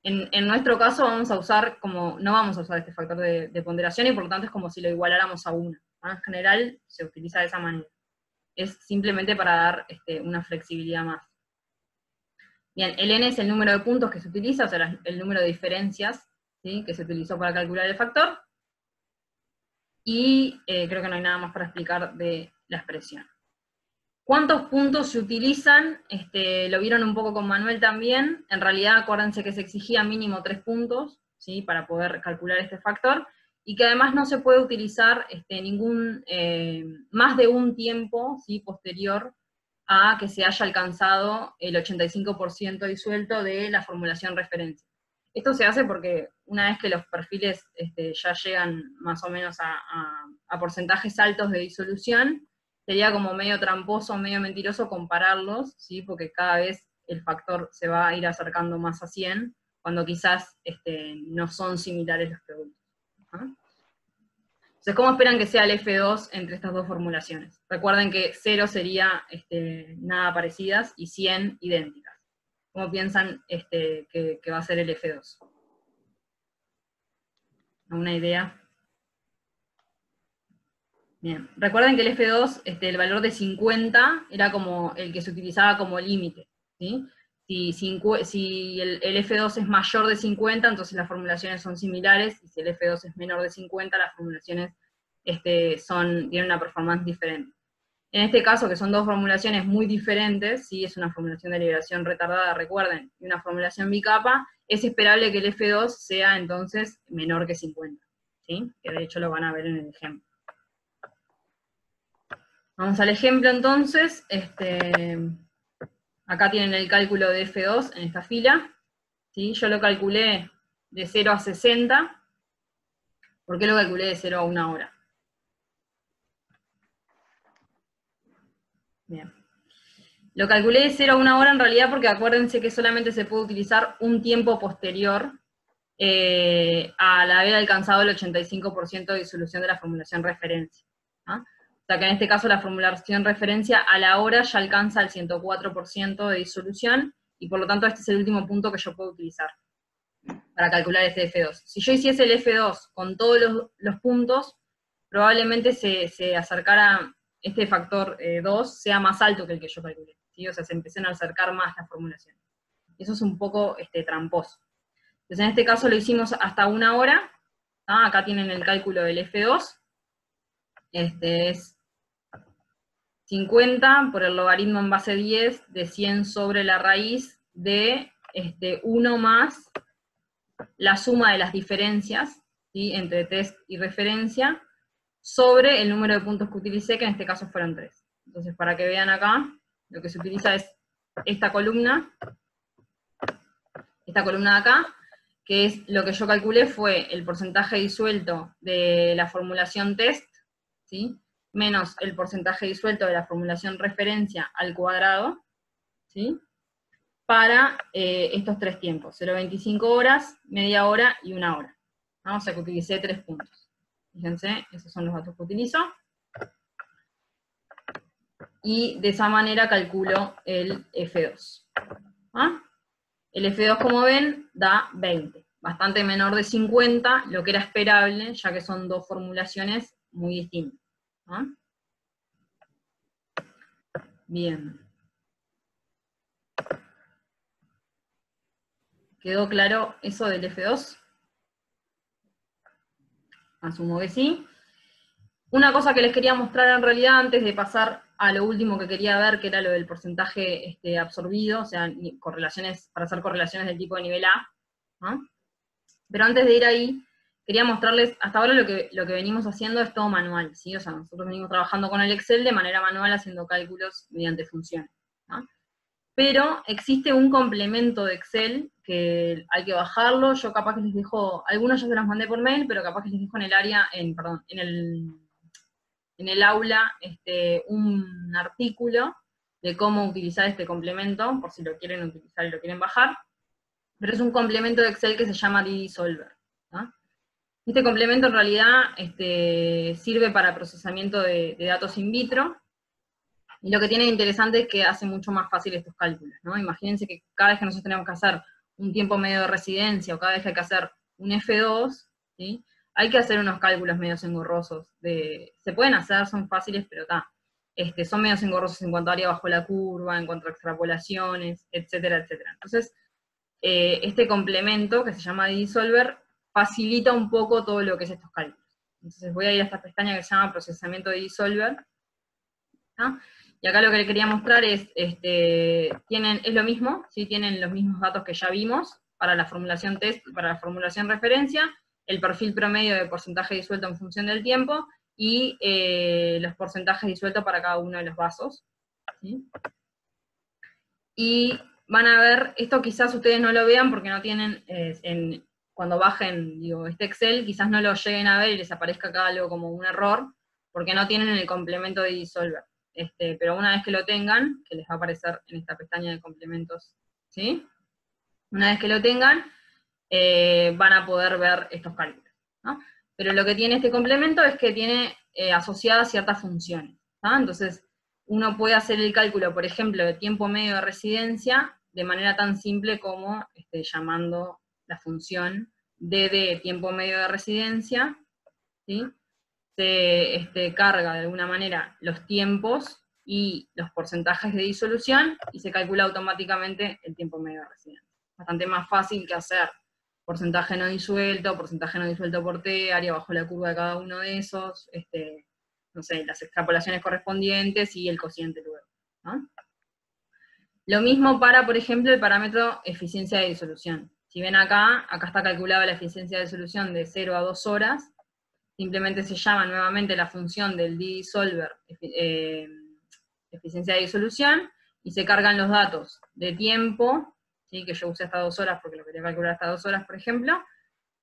En nuestro caso vamos a usar no vamos a usar este factor de ponderación y por lo tanto es como si lo igualáramos a 1. ¿No? En general se utiliza de esa manera. Es simplemente para dar una flexibilidad más. Bien, el n es el número de puntos que se utiliza, o sea, el número de diferencias, ¿sí? Que se utilizó para calcular el factor. Y creo que no hay nada más para explicar de la expresión. ¿Cuántos puntos se utilizan? Lo vieron un poco con Manuel también. En realidad, acuérdense que se exigía mínimo 3 puntos, ¿sí? Para poder calcular este factor, y que además no se puede utilizar más de un tiempo, ¿sí? Posterior a que se haya alcanzado el 85% disuelto de la formulación referencia. Esto se hace porque una vez que los perfiles ya llegan más o menos a porcentajes altos de disolución, sería como medio tramposo, medio mentiroso compararlos, ¿sí? Porque cada vez el factor se va a ir acercando más a 100, cuando quizás no son similares los productos. ¿Ah? Entonces, ¿cómo esperan que sea el F2 entre estas dos formulaciones? Recuerden que 0 sería nada parecidas y 100 idénticas. ¿Cómo piensan que va a ser el F2? ¿Alguna idea? Bien, recuerden que el F2, el valor de 50 era como el que se utilizaba como límite, ¿sí? Si el F2 es mayor de 50, entonces las formulaciones son similares, y si el F2 es menor de 50, las formulaciones tienen una performance diferente. En este caso, que son dos formulaciones muy diferentes, ¿sí? Es una formulación de liberación retardada, recuerden, y una formulación bicapa, es esperable que el F2 sea entonces menor que 50, ¿sí? Que de hecho lo van a ver en el ejemplo. Vamos al ejemplo entonces. Acá tienen el cálculo de F2 en esta fila, ¿sí? Yo lo calculé de 0 a 60. ¿Por qué lo calculé de 0 a 1 hora? Bien. Lo calculé de 0 a 1 hora en realidad porque acuérdense que solamente se puede utilizar un tiempo posterior al haber alcanzado el 85% de disolución de la formulación referencia. ¿Ah? O sea que en este caso la formulación referencia a la hora ya alcanza el 104% de disolución, y por lo tanto este es el último punto que yo puedo utilizar para calcular este F2. Si yo hiciese el F2 con todos los puntos, probablemente se acercara, este factor 2 sea más alto que el que yo calculé, ¿sí? O sea, se empiecen a acercar más las formulaciones. Eso es un poco tramposo. Entonces en este caso lo hicimos hasta 1 hora. ¿Ah? Acá tienen el cálculo del F2. Es 50 por el logaritmo en base 10 de 100 sobre la raíz de 1 más la suma de las diferencias, ¿sí? Entre test y referencia, sobre el número de puntos que utilicé, que en este caso fueron 3. Entonces, para que vean acá, lo que se utiliza es esta columna de acá, que es lo que yo calculé fue el porcentaje disuelto de la formulación test, ¿sí? Menos el porcentaje disuelto de la formulación referencia al cuadrado, ¿sí? Para estos 3 tiempos, 0,25 horas, media hora y 1 hora. ¿No? O sea que utilicé 3 puntos. Fíjense, esos son los datos que utilizo. y de esa manera calculo el F2. ¿Ah? El F2, como ven, da 20, bastante menor de 50, lo que era esperable, ya que son dos formulaciones muy distintas. ¿Ah? Bien. ¿Quedó claro eso del F2? Asumo que sí. Una cosa que les quería mostrar en realidad antes de pasar a lo último que quería ver, que era lo del porcentaje absorbido, o sea, correlaciones, para hacer correlaciones del tipo de nivel A, ¿no? Pero antes de ir ahí, quería mostrarles, hasta ahora lo que venimos haciendo es todo manual, ¿sí? O sea, nosotros venimos trabajando con el Excel de manera manual haciendo cálculos mediante funciones, ¿no? Pero existe un complemento de Excel que hay que bajarlo, yo capaz que les dejo, algunos ya se los mandé por mail, pero capaz que les dejo en el área, perdón, en el aula un artículo de cómo utilizar este complemento, por si lo quieren utilizar y lo quieren bajar, pero es un complemento de Excel que se llama DD-Solver, ¿no? Este complemento en realidad sirve para procesamiento de datos in vitro, y lo que tiene de interesante es que hace mucho más fácil estos cálculos, ¿no? Imagínense que cada vez que nosotros tenemos que hacer un tiempo medio de residencia, o cada vez que hay que hacer un F2, ¿sí? Hay que hacer unos cálculos medios engorrosos. Se pueden hacer, son fáciles, pero son medios engorrosos en cuanto a área bajo la curva, en cuanto a extrapolaciones, etcétera, etcétera. Entonces, este complemento, que se llama DD-Solver, facilita un poco todo lo que es estos cálculos. Entonces voy a ir a esta pestaña que se llama Procesamiento de DD-Solver, ¿no? Y acá lo que le quería mostrar es, es lo mismo, ¿sí? Tienen los mismos datos que ya vimos para la formulación test, para la formulación referencia, el perfil promedio de porcentaje disuelto en función del tiempo, y los porcentajes disueltos para cada uno de los vasos, ¿sí? Y van a ver, esto quizás ustedes no lo vean porque no tienen, cuando bajen, este Excel, quizás no lo lleguen a ver y les aparezca acá algo como un error, porque no tienen el complemento de DD-Solver. Pero una vez que lo tengan, que les va a aparecer en esta pestaña de complementos, ¿sí? Una vez que lo tengan, van a poder ver estos cálculos, ¿no? Pero lo que tiene este complemento es que tiene asociadas ciertas funciones, ¿no? Entonces, uno puede hacer el cálculo, por ejemplo, de tiempo medio de residencia, de manera tan simple como llamando la función de tiempo medio de residencia, ¿sí? Se carga de alguna manera los tiempos y los porcentajes de disolución, y se calcula automáticamente el tiempo medio de residencia. Bastante más fácil que hacer porcentaje no disuelto por T, área bajo la curva de cada uno de esos, no sé, las extrapolaciones correspondientes y el cociente luego, ¿no? Lo mismo para, por ejemplo, el parámetro eficiencia de disolución. Si ven acá está calculada la eficiencia de disolución de 0 a 2 horas, simplemente se llama nuevamente la función del DD-Solver, eficiencia de disolución, y se cargan los datos de tiempo, ¿sí? Que yo usé hasta 2 horas porque lo quería calcular hasta 2 horas, por ejemplo,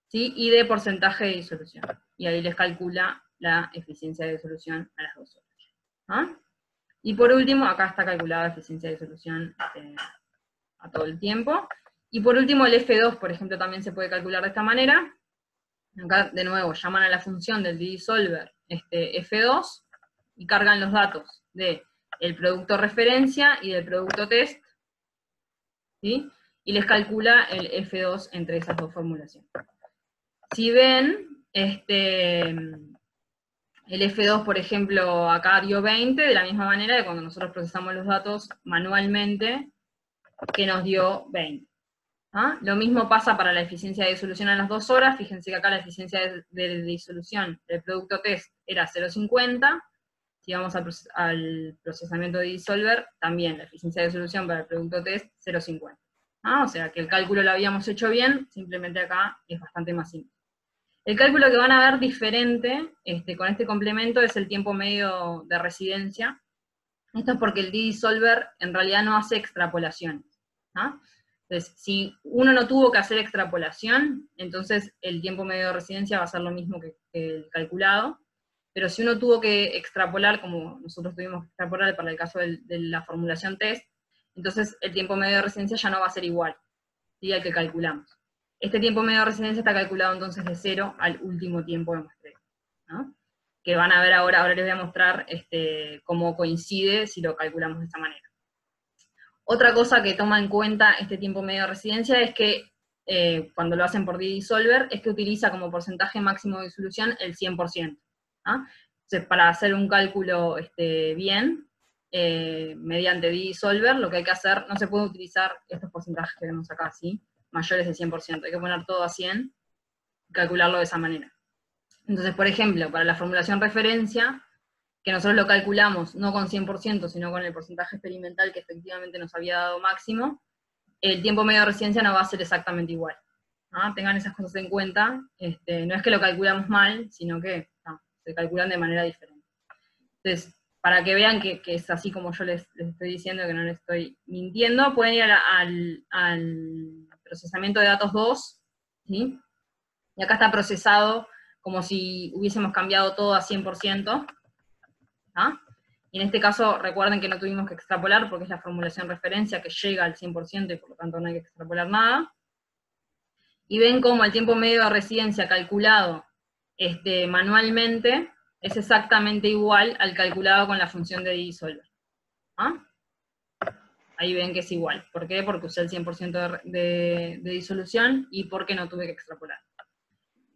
¿sí? Y de porcentaje de disolución. Y ahí les calcula la eficiencia de disolución a las 2 horas. ¿Ah? Y por último, acá está calculada la eficiencia de disolución a todo el tiempo. Y por último, el F2, por ejemplo, también se puede calcular de esta manera. Acá, de nuevo, llaman a la función del DD-Solver F2, y cargan los datos del producto referencia y del producto test, ¿sí? Y les calcula el F2 entre esas dos formulaciones. Si ven, el F2, por ejemplo, acá dio 20, de la misma manera que cuando nosotros procesamos los datos manualmente, que nos dio 20. ¿Ah? Lo mismo pasa para la eficiencia de disolución a las 2 horas, fíjense que acá la eficiencia de disolución del producto test era 0,50, si vamos al procesamiento de DD-Solver, también la eficiencia de disolución para el producto test 0,50. ¿Ah? O sea que el cálculo lo habíamos hecho bien, simplemente acá es bastante más simple. El cálculo que van a ver diferente con este complemento es el tiempo medio de residencia. Esto es porque el DD-Solver en realidad no hace extrapolaciones. ¿Ah? Entonces, si uno no tuvo que hacer extrapolación, entonces el tiempo medio de residencia va a ser lo mismo que el calculado, pero si uno tuvo que extrapolar, como nosotros tuvimos que extrapolar para el caso de la formulación test, entonces el tiempo medio de residencia ya no va a ser igual, ¿sí? Al que calculamos. Este tiempo medio de residencia está calculado entonces de 0 al último tiempo de muestreo, ¿no? que van a ver ahora les voy a mostrar cómo coincide si lo calculamos de esta manera. Otra cosa que toma en cuenta este tiempo medio de residencia es que cuando lo hacen por D-Disolver, es que utiliza como porcentaje máximo de disolución el 100%. ¿Ah? Entonces, para hacer un cálculo bien, mediante D-Disolver, lo que hay que hacer, no se puede utilizar estos porcentajes que vemos acá, ¿sí? Mayores de 100%, hay que poner todo a 100 y calcularlo de esa manera. Entonces, por ejemplo, para la formulación referencia, que nosotros lo calculamos no con 100%, sino con el porcentaje experimental que efectivamente nos había dado máximo, el tiempo medio de residencia no va a ser exactamente igual. ¿Ah? Tengan esas cosas en cuenta, no es que lo calculamos mal, sino que se calculan de manera diferente. Entonces, para que vean que es así como yo les estoy diciendo, que no les estoy mintiendo, pueden ir al procesamiento de datos 2, ¿sí? Y acá está procesado como si hubiésemos cambiado todo a 100%, ¿ah? Y en este caso, recuerden que no tuvimos que extrapolar, porque es la formulación referencia que llega al 100%, y por lo tanto no hay que extrapolar nada. Y ven cómo el tiempo medio de residencia calculado manualmente es exactamente igual al calculado con la función de D-Disolver. ¿Ah? Ahí ven que es igual. ¿Por qué? Porque usé el 100% de disolución y porque no tuve que extrapolar.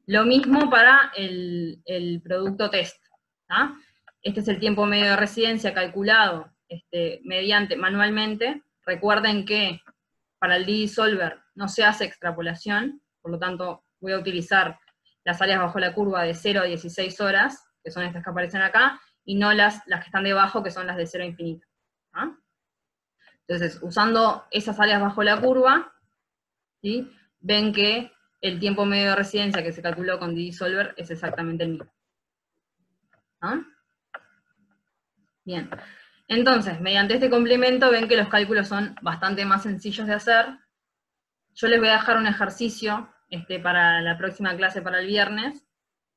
Lo mismo para el producto test. ¿Ah? Este es el tiempo medio de residencia calculado manualmente. Recuerden que para el D-Disolver no se hace extrapolación, por lo tanto voy a utilizar las áreas bajo la curva de 0 a 16 horas, que son estas que aparecen acá, y no las que están debajo, que son las de 0 a infinito. ¿Ah? Entonces, usando esas áreas bajo la curva, ¿sí? Ven que el tiempo medio de residencia que se calculó con D-Disolver es exactamente el mismo. ¿Ah? Bien. Entonces, mediante este complemento ven que los cálculos son bastante más sencillos de hacer. Yo les voy a dejar un ejercicio para la próxima clase, para el viernes.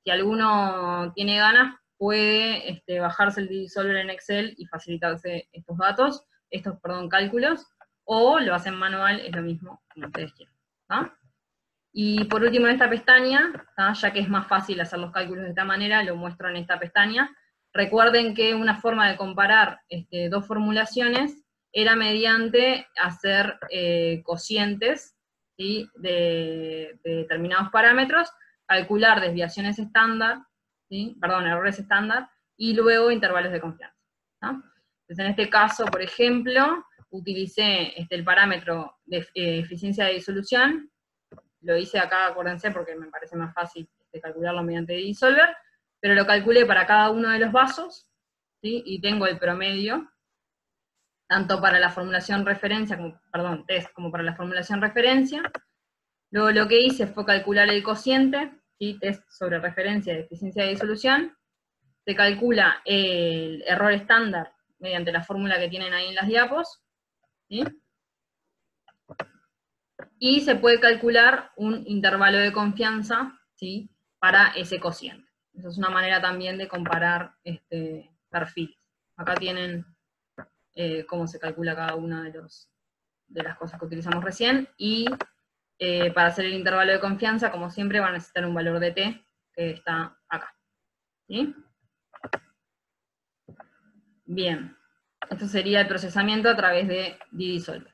Si alguno tiene ganas, puede bajarse el D-Disolver en Excel y facilitarse estos datos, cálculos, o lo hacen manual, es lo mismo, como ustedes quieran. ¿Tá? Y por último en esta pestaña, ¿tá? Ya que es más fácil hacer los cálculos de esta manera, lo muestro en esta pestaña. Recuerden que una forma de comparar dos formulaciones era mediante hacer cocientes, ¿sí? de determinados parámetros, calcular desviaciones estándar, ¿sí? Perdón, errores estándar, y luego intervalos de confianza. ¿Tá? Entonces en este caso, por ejemplo, utilicé el parámetro de eficiencia de disolución. Lo hice acá, acuérdense, porque me parece más fácil calcularlo mediante D-Disolver, pero lo calculé para cada uno de los vasos, ¿sí? Y tengo el promedio, tanto para la formulación referencia, test, como para la formulación referencia. Luego lo que hice fue calcular el cociente, ¿sí? Test sobre referencia de eficiencia de disolución. Se calcula el error estándar mediante la fórmula que tienen ahí en las diapos, ¿sí? Y se puede calcular un intervalo de confianza, ¿sí? Para ese cociente. Esa es una manera también de comparar perfiles. Acá tienen cómo se calcula cada una de las cosas que utilizamos recién, y para hacer el intervalo de confianza, como siempre, van a necesitar un valor de t, que está acá. ¿Sí? Bien, esto sería el procesamiento a través de D-Disolver.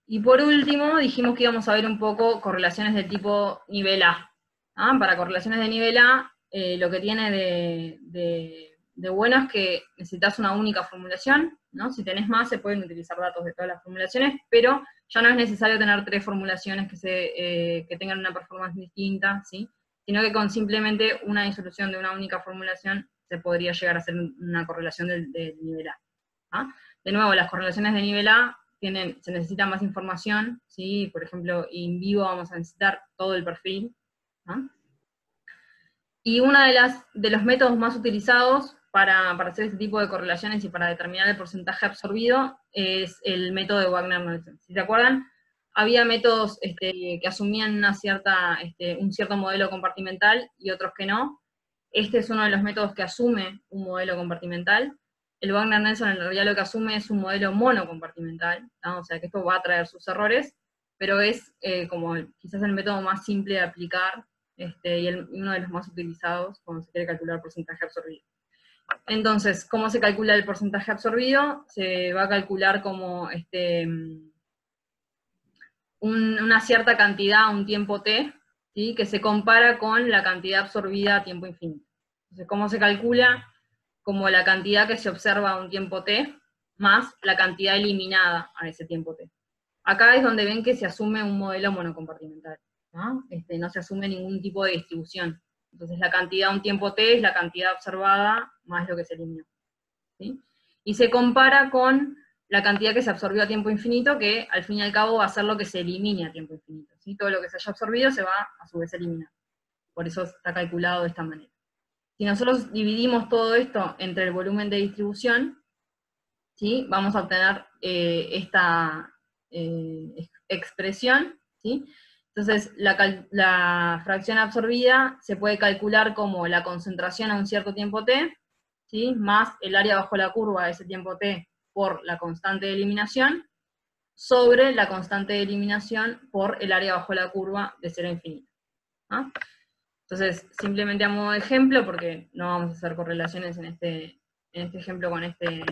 Y por último, dijimos que íbamos a ver un poco correlaciones de tipo nivel A. ¿Ah? Para correlaciones de nivel A, lo que tiene de bueno es que necesitas una única formulación, ¿no? Si tenés más, se pueden utilizar datos de todas las formulaciones, pero ya no es necesario tener 3 formulaciones que tengan una performance distinta, ¿sí? Sino que con simplemente una disolución de una única formulación se podría llegar a hacer una correlación del nivel A. ¿Ah? De nuevo, las correlaciones de nivel A se necesita más información, ¿sí? Por ejemplo, in vivo vamos a necesitar todo el perfil, ¿no? Y uno de los métodos más utilizados para hacer este tipo de correlaciones y para determinar el porcentaje absorbido es el método de Wagner-Nelson. Si se acuerdan, había métodos que asumían un cierto modelo compartimental y otros que no. Este es uno de los métodos que asume un modelo compartimental. El Wagner-Nelson en realidad lo que asume es un modelo monocompartimental, ¿no? O sea que esto va a traer sus errores, pero es como quizás el método más simple de aplicar y uno de los más utilizados cuando se quiere calcular el porcentaje absorbido. Entonces, ¿cómo se calcula el porcentaje absorbido? Se va a calcular como una cierta cantidad a un tiempo t, ¿sí? Que se compara con la cantidad absorbida a tiempo infinito. Entonces, ¿cómo se calcula? Como la cantidad que se observa a un tiempo t, más la cantidad eliminada a ese tiempo t. Acá es donde ven que se asume un modelo monocompartimental, ¿no? No se asume ningún tipo de distribución. Entonces la cantidad a un tiempo t es la cantidad observada más lo que se eliminó, ¿sí? Y se compara con la cantidad que se absorbió a tiempo infinito, que al fin y al cabo va a ser lo que se elimine a tiempo infinito, ¿sí? Todo lo que se haya absorbido se va a su vez a eliminar. Por eso está calculado de esta manera. Si nosotros dividimos todo esto entre el volumen de distribución, ¿sí? Vamos a obtener esta expresión, ¿sí? Entonces, la fracción absorbida se puede calcular como la concentración a un cierto tiempo t, ¿sí? Más el área bajo la curva de ese tiempo t por la constante de eliminación, sobre la constante de eliminación por el área bajo la curva de 0 a infinito, ¿no? Entonces, simplemente a modo de ejemplo, porque no vamos a hacer correlaciones en este ejemplo con este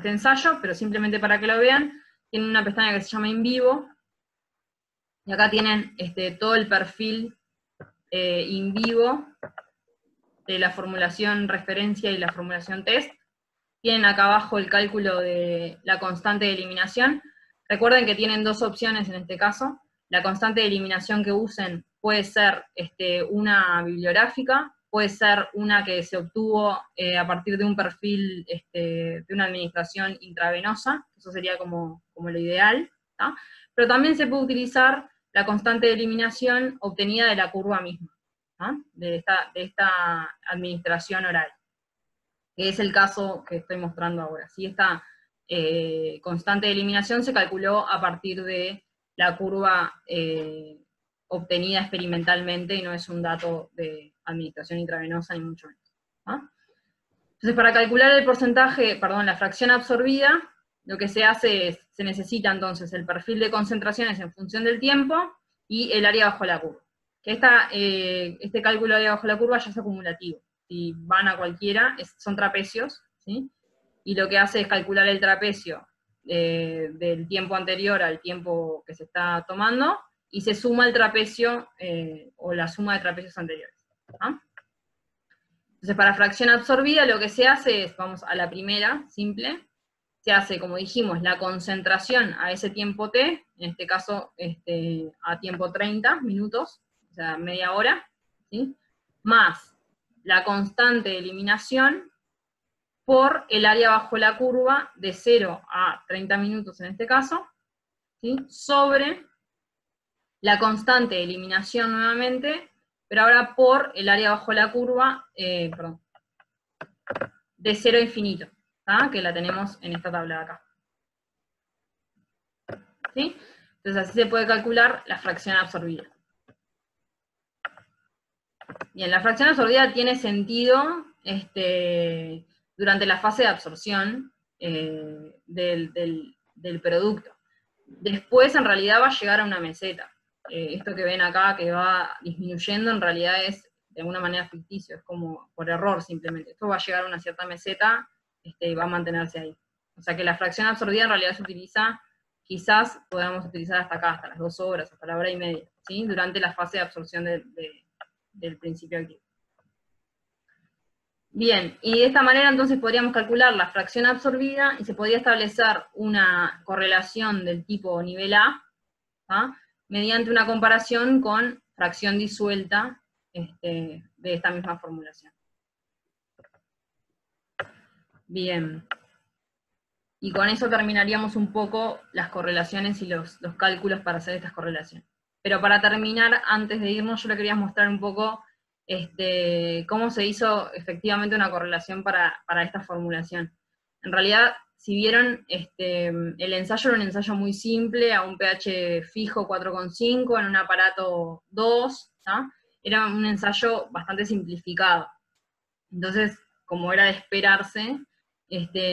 ensayo, pero simplemente para que lo vean, tienen una pestaña que se llama In Vivo, y acá tienen todo el perfil in vivo de la formulación referencia y la formulación test. Tienen acá abajo el cálculo de la constante de eliminación. Recuerden que tienen dos opciones en este caso. La constante de eliminación que usen puede ser una bibliográfica, puede ser una que se obtuvo a partir de un perfil de una administración intravenosa, eso sería como lo ideal, ¿tá? Pero también se puede utilizar la constante de eliminación obtenida de la curva misma, ¿tá? de esta administración oral, que es el caso que estoy mostrando ahora. ¿Sí? Esta constante de eliminación se calculó a partir de la curva obtenida experimentalmente y no es un dato de administración intravenosa ni mucho menos, ¿no? Entonces, para calcular el porcentaje, perdón, la fracción absorbida, lo que se hace es, se necesita entonces el perfil de concentraciones en función del tiempo y el área bajo la curva. Que este cálculo de área bajo la curva ya es acumulativo. Si van a cualquiera, son trapecios, ¿sí? Y lo que hace es calcular el trapecio del tiempo anterior al tiempo que se está tomando, y se suma el trapecio, o la suma de trapecios anteriores, ¿no? Entonces, para fracción absorbida lo que se hace es, vamos a la primera, simple, se hace, como dijimos, la concentración a ese tiempo t, en este caso a tiempo 30 minutos, o sea, media hora, ¿sí? Más la constante de eliminación por el área bajo la curva de 0 a 30 minutos en este caso, ¿sí? Sobre la constante de eliminación nuevamente, pero ahora por el área bajo la curva, de 0 a infinito, ¿tá? Que la tenemos en esta tabla de acá. ¿Sí? Entonces así se puede calcular la fracción absorbida. Bien, la fracción absorbida tiene sentido durante la fase de absorción del producto. Después en realidad va a llegar a una meseta. Esto que ven acá que va disminuyendo en realidad es de alguna manera ficticio, es como por error simplemente. Esto va a llegar a una cierta meseta y va a mantenerse ahí. O sea que la fracción absorbida en realidad se utiliza, quizás podamos utilizar hasta acá, hasta las 2 horas, hasta la hora y media, ¿sí? Durante la fase de absorción del principio activo. Bien, y de esta manera entonces podríamos calcular la fracción absorbida y se podría establecer una correlación del tipo nivel A, ¿tá? Mediante una comparación con fracción disuelta de esta misma formulación. Bien. Y con eso terminaríamos un poco las correlaciones y los cálculos para hacer estas correlaciones. Pero para terminar, antes de irnos, yo le quería mostrar un poco cómo se hizo efectivamente una correlación para esta formulación. En realidad, si vieron, el ensayo era un ensayo muy simple, a un pH fijo 4,5, en un aparato 2, ¿tá? Era un ensayo bastante simplificado. Entonces, como era de esperarse,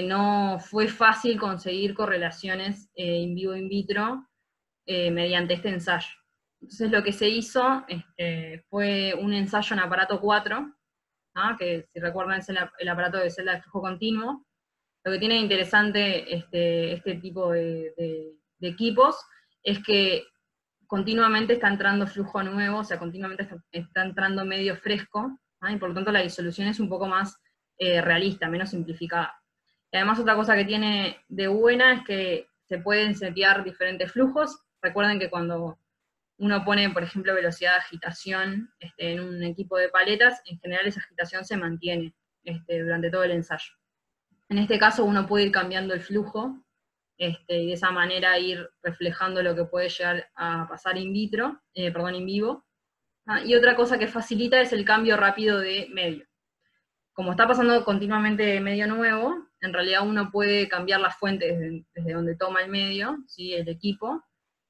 no fue fácil conseguir correlaciones in vivo in vitro mediante este ensayo. Entonces lo que se hizo fue un ensayo en aparato 4, ¿no? Que si recuerdan es el aparato de celda de flujo continuo. Lo que tiene de interesante este tipo de equipos es que continuamente está entrando flujo nuevo, o sea, continuamente está entrando medio fresco, ¿no? Y por lo tanto la disolución es un poco más realista, menos simplificada. Y además otra cosa que tiene de buena es que se pueden setear diferentes flujos. Recuerden que cuando uno pone, por ejemplo, velocidad de agitación en un equipo de paletas, en general esa agitación se mantiene durante todo el ensayo. En este caso uno puede ir cambiando el flujo, y de esa manera ir reflejando lo que puede llegar a pasar in vivo. Y otra cosa que facilita es el cambio rápido de medio. Como está pasando continuamente medio nuevo, en realidad uno puede cambiar la fuente desde donde toma el medio, ¿sí? El equipo,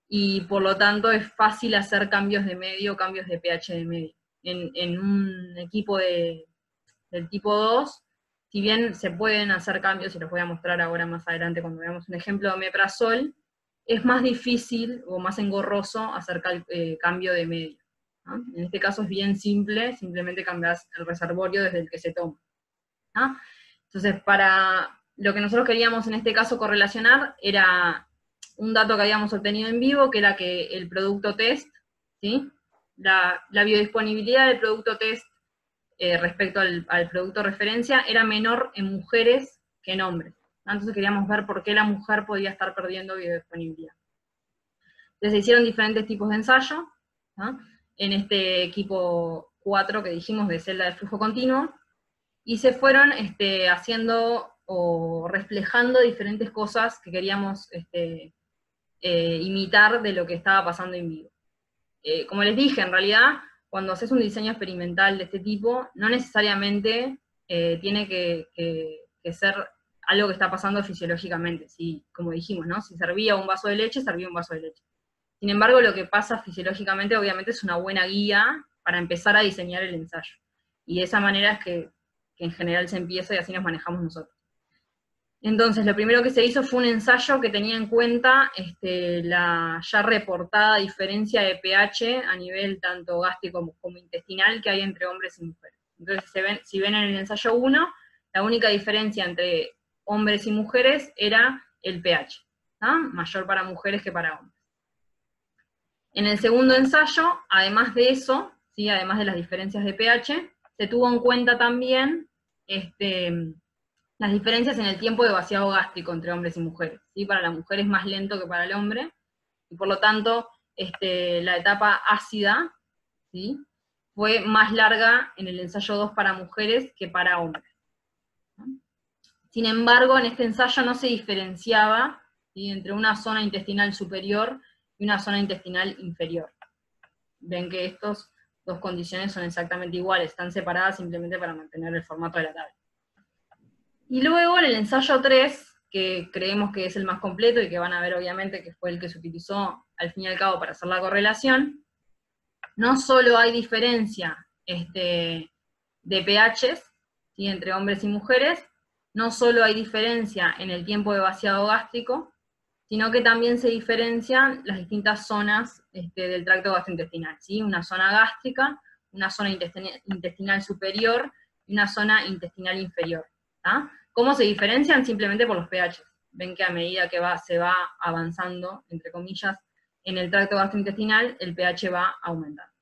y por lo tanto es fácil hacer cambios de medio, cambios de pH de medio. En un equipo del tipo 2, si bien se pueden hacer cambios, y los voy a mostrar ahora más adelante cuando veamos un ejemplo de omeprazol, es más difícil o más engorroso hacer cambio de medio, ¿no? En este caso es bien simple, simplemente cambias el reservorio desde el que se toma, ¿no? Entonces, para lo que nosotros queríamos en este caso correlacionar era un dato que habíamos obtenido en vivo, que era que el producto test, ¿sí? La biodisponibilidad del producto test respecto al producto referencia era menor en mujeres que en hombres, ¿no? Entonces queríamos ver por qué la mujer podía estar perdiendo biodisponibilidad. Entonces se hicieron diferentes tipos de ensayo, ¿no? En este equipo 4 que dijimos de celda de flujo continuo, y se fueron haciendo o reflejando diferentes cosas que queríamos imitar de lo que estaba pasando en vivo. Como les dije, en realidad, cuando haces un diseño experimental de este tipo, no necesariamente tiene que ser algo que está pasando fisiológicamente. Si, como dijimos, ¿no? Si servía un vaso de leche, servía un vaso de leche. Sin embargo, lo que pasa fisiológicamente, obviamente, es una buena guía para empezar a diseñar el ensayo. Y de esa manera es que en general se empieza y así nos manejamos nosotros. Entonces, lo primero que se hizo fue un ensayo que tenía en cuenta la ya reportada diferencia de pH a nivel tanto gástrico como intestinal que hay entre hombres y mujeres. Entonces, si ven en el ensayo 1, la única diferencia entre hombres y mujeres era el pH, ¿no? Mayor para mujeres que para hombres. En el segundo ensayo, además de eso, ¿sí? Además de las diferencias de pH, se tuvo en cuenta también las diferencias en el tiempo de vaciado gástrico entre hombres y mujeres, ¿sí? Para la mujer es más lento que para el hombre, y por lo tanto, la etapa ácida, ¿sí? Fue más larga en el ensayo 2 para mujeres que para hombres, ¿no? Sin embargo, en este ensayo no se diferenciaba, ¿sí? Entre una zona intestinal superior y una zona intestinal inferior. Ven que estas dos condiciones son exactamente iguales, están separadas simplemente para mantener el formato de la tabla. Y luego en el ensayo 3, que creemos que es el más completo y que van a ver obviamente que fue el que se utilizó al fin y al cabo para hacer la correlación, no solo hay diferencia de pHs, ¿sí? Entre hombres y mujeres, no solo hay diferencia en el tiempo de vaciado gástrico, sino que también se diferencian las distintas zonas del tracto gastrointestinal, ¿sí? Una zona gástrica, una zona intestinal superior y una zona intestinal inferior, ¿tá? ¿Cómo se diferencian? Simplemente por los pHs. Ven que a medida que se va avanzando, entre comillas, en el tracto gastrointestinal, el pH va aumentando,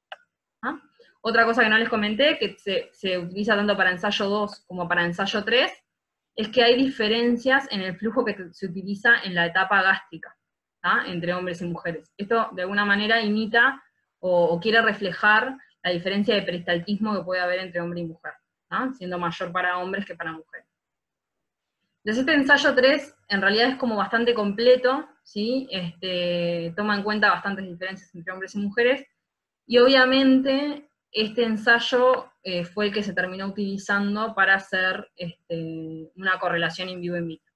¿ah? Otra cosa que no les comenté, que se utiliza tanto para ensayo 2 como para ensayo 3, es que hay diferencias en el flujo que se utiliza en la etapa gástrica, ¿tá? Entre hombres y mujeres. Esto de alguna manera imita o quiere reflejar la diferencia de peristaltismo que puede haber entre hombre y mujer, ¿tá? Siendo mayor para hombres que para mujeres. Entonces este ensayo 3 en realidad es como bastante completo, ¿sí? Toma en cuenta bastantes diferencias entre hombres y mujeres, y obviamente este ensayo fue el que se terminó utilizando para hacer una correlación in vivo in vitro.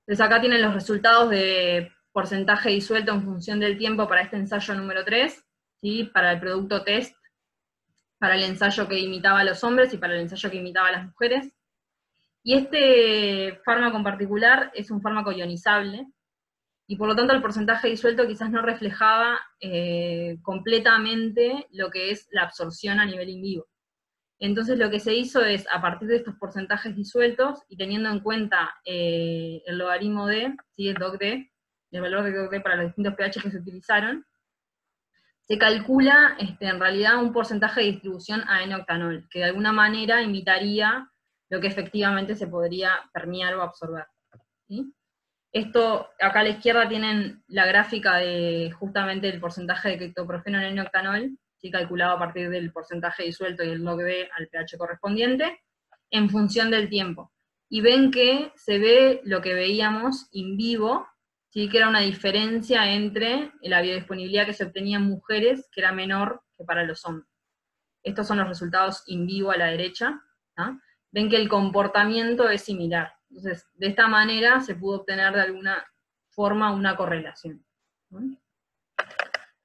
Entonces acá tienen los resultados de porcentaje disuelto en función del tiempo para este ensayo número 3, ¿sí? Para el producto test, para el ensayo que imitaba a los hombres y para el ensayo que imitaba a las mujeres. Y este fármaco en particular es un fármaco ionizable, y por lo tanto el porcentaje disuelto quizás no reflejaba completamente lo que es la absorción a nivel in vivo. Entonces lo que se hizo es, a partir de estos porcentajes disueltos, y teniendo en cuenta el logaritmo D, ¿sí? El log D, el valor de log D para los distintos pH que se utilizaron, se calcula en realidad un porcentaje de distribución a N-octanol, que de alguna manera imitaría lo que efectivamente se podría permear o absorber, ¿sí? Esto, acá a la izquierda tienen la gráfica de justamente el porcentaje de criptoprofeno en N-octanol, ¿sí? Calculado a partir del porcentaje disuelto y el log D al pH correspondiente, en función del tiempo. Y ven que se ve lo que veíamos in vivo, ¿sí? Que era una diferencia entre la biodisponibilidad que se obtenía en mujeres, que era menor que para los hombres. Estos son los resultados in vivo a la derecha, ¿no? Ven que el comportamiento es similar. Entonces, de esta manera se pudo obtener de alguna forma una correlación, ¿no?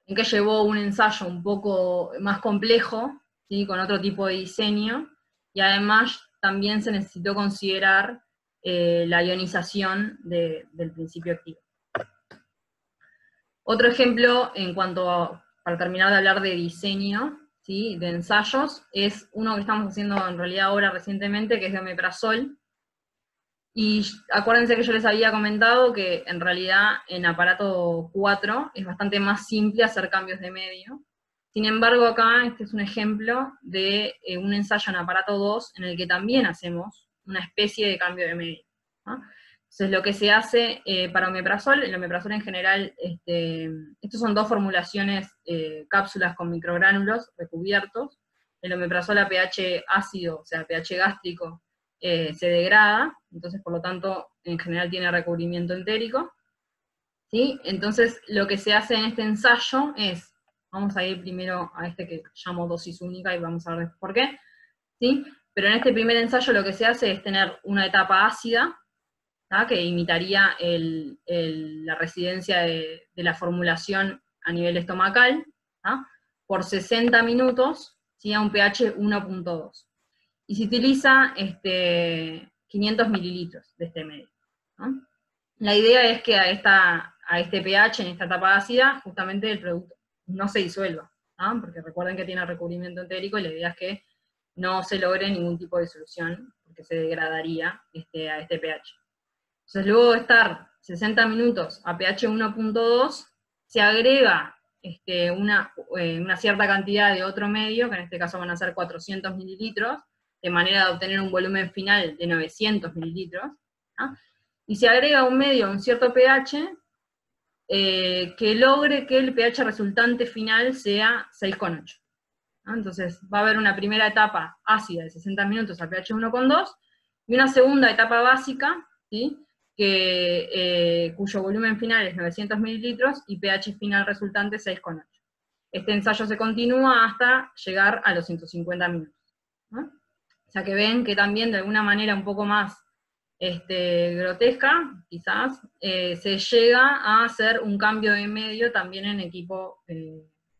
En que llevó un ensayo un poco más complejo, ¿sí? Con otro tipo de diseño, y además también se necesitó considerar la ionización del principio activo. Otro ejemplo, para terminar de hablar de diseño, ¿sí? De ensayos, es uno que estamos haciendo en realidad ahora recientemente, que es de omeprazol. Y acuérdense que yo les había comentado que en realidad en aparato 4 es bastante más simple hacer cambios de medio. Sin embargo, acá este es un ejemplo de un ensayo en aparato 2 en el que también hacemos una especie de cambio de medio, ¿no? Entonces lo que se hace para omeprazol, el omeprazol en general, estos son dos formulaciones, cápsulas con microgránulos recubiertos. El omeprazol a pH ácido, o sea, pH gástrico, se degrada, entonces por lo tanto en general tiene recubrimiento entérico, ¿sí? Entonces lo que se hace en este ensayo es, vamos a ir primero a este que llamo dosis única y vamos a ver por qué, ¿sí? Pero en este primer ensayo lo que se hace es tener una etapa ácida, ¿tá? Que imitaría la residencia de la formulación a nivel estomacal, ¿tá? Por 60 minutos, ¿sí? A un pH 1.2. Y se utiliza 500 mililitros de este medio, ¿no? La idea es que a este pH, en esta etapa ácida, justamente el producto no se disuelva, ¿no? Porque recuerden que tiene recubrimiento entérico y la idea es que no se logre ningún tipo de disolución, porque se degradaría a este pH. Entonces luego de estar 60 minutos a pH 1.2, se agrega una cierta cantidad de otro medio, que en este caso van a ser 400 mililitros, de manera de obtener un volumen final de 900 mililitros, ¿no? Y se agrega un medio a un cierto pH que logre que el pH resultante final sea 6,8. ¿no? Entonces va a haber una primera etapa ácida de 60 minutos a pH 1.2, y una segunda etapa básica, ¿sí? Cuyo volumen final es 900 mililitros y pH final resultante 6,8. Este ensayo se continúa hasta llegar a los 150 minutos, ¿no? O sea que ven que también de alguna manera un poco más grotesca, quizás, se llega a hacer un cambio de medio también en equipo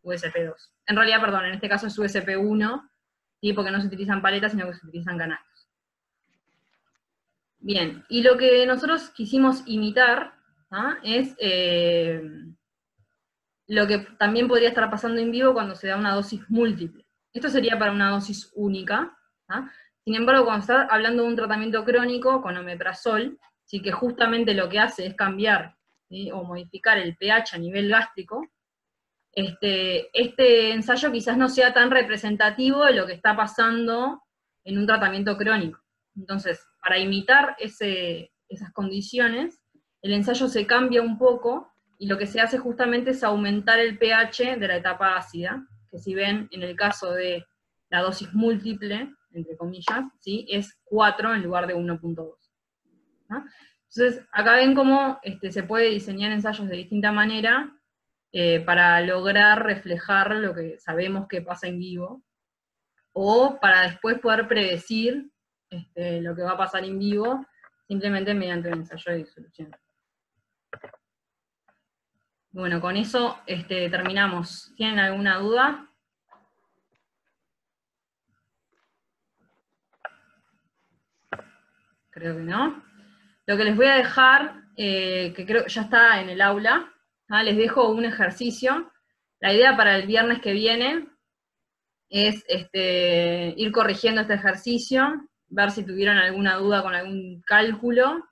USP2. En realidad, perdón, en este caso es USP1, ¿sí? Porque no se utilizan paletas, sino que se utilizan canastos. Bien, y lo que nosotros quisimos imitar, ¿ah? Es lo que también podría estar pasando en vivo cuando se da una dosis múltiple. Esto sería para una dosis única, ¿ah? Sin embargo, cuando está hablando de un tratamiento crónico con omeprazol, ¿sí? Que justamente lo que hace es cambiar, ¿sí? O modificar el pH a nivel gástrico, este ensayo quizás no sea tan representativo de lo que está pasando en un tratamiento crónico. Entonces, para imitar esas condiciones, el ensayo se cambia un poco, y lo que se hace justamente es aumentar el pH de la etapa ácida, que si ven en el caso de la dosis múltiple, entre comillas, ¿sí? Es 4 en lugar de 1.2. ¿no? Entonces, acá ven cómo se puede diseñar ensayos de distinta manera para lograr reflejar lo que sabemos que pasa en vivo, o para después poder predecir lo que va a pasar en vivo, simplemente mediante un ensayo de disolución. Bueno, con eso terminamos. ¿Tienen alguna duda? Creo que no. Lo que les voy a dejar que creo que ya está en el aula. Les dejo un ejercicio. La idea para el viernes que viene es ir corrigiendo este ejercicio, ver si tuvieron alguna duda con algún cálculo,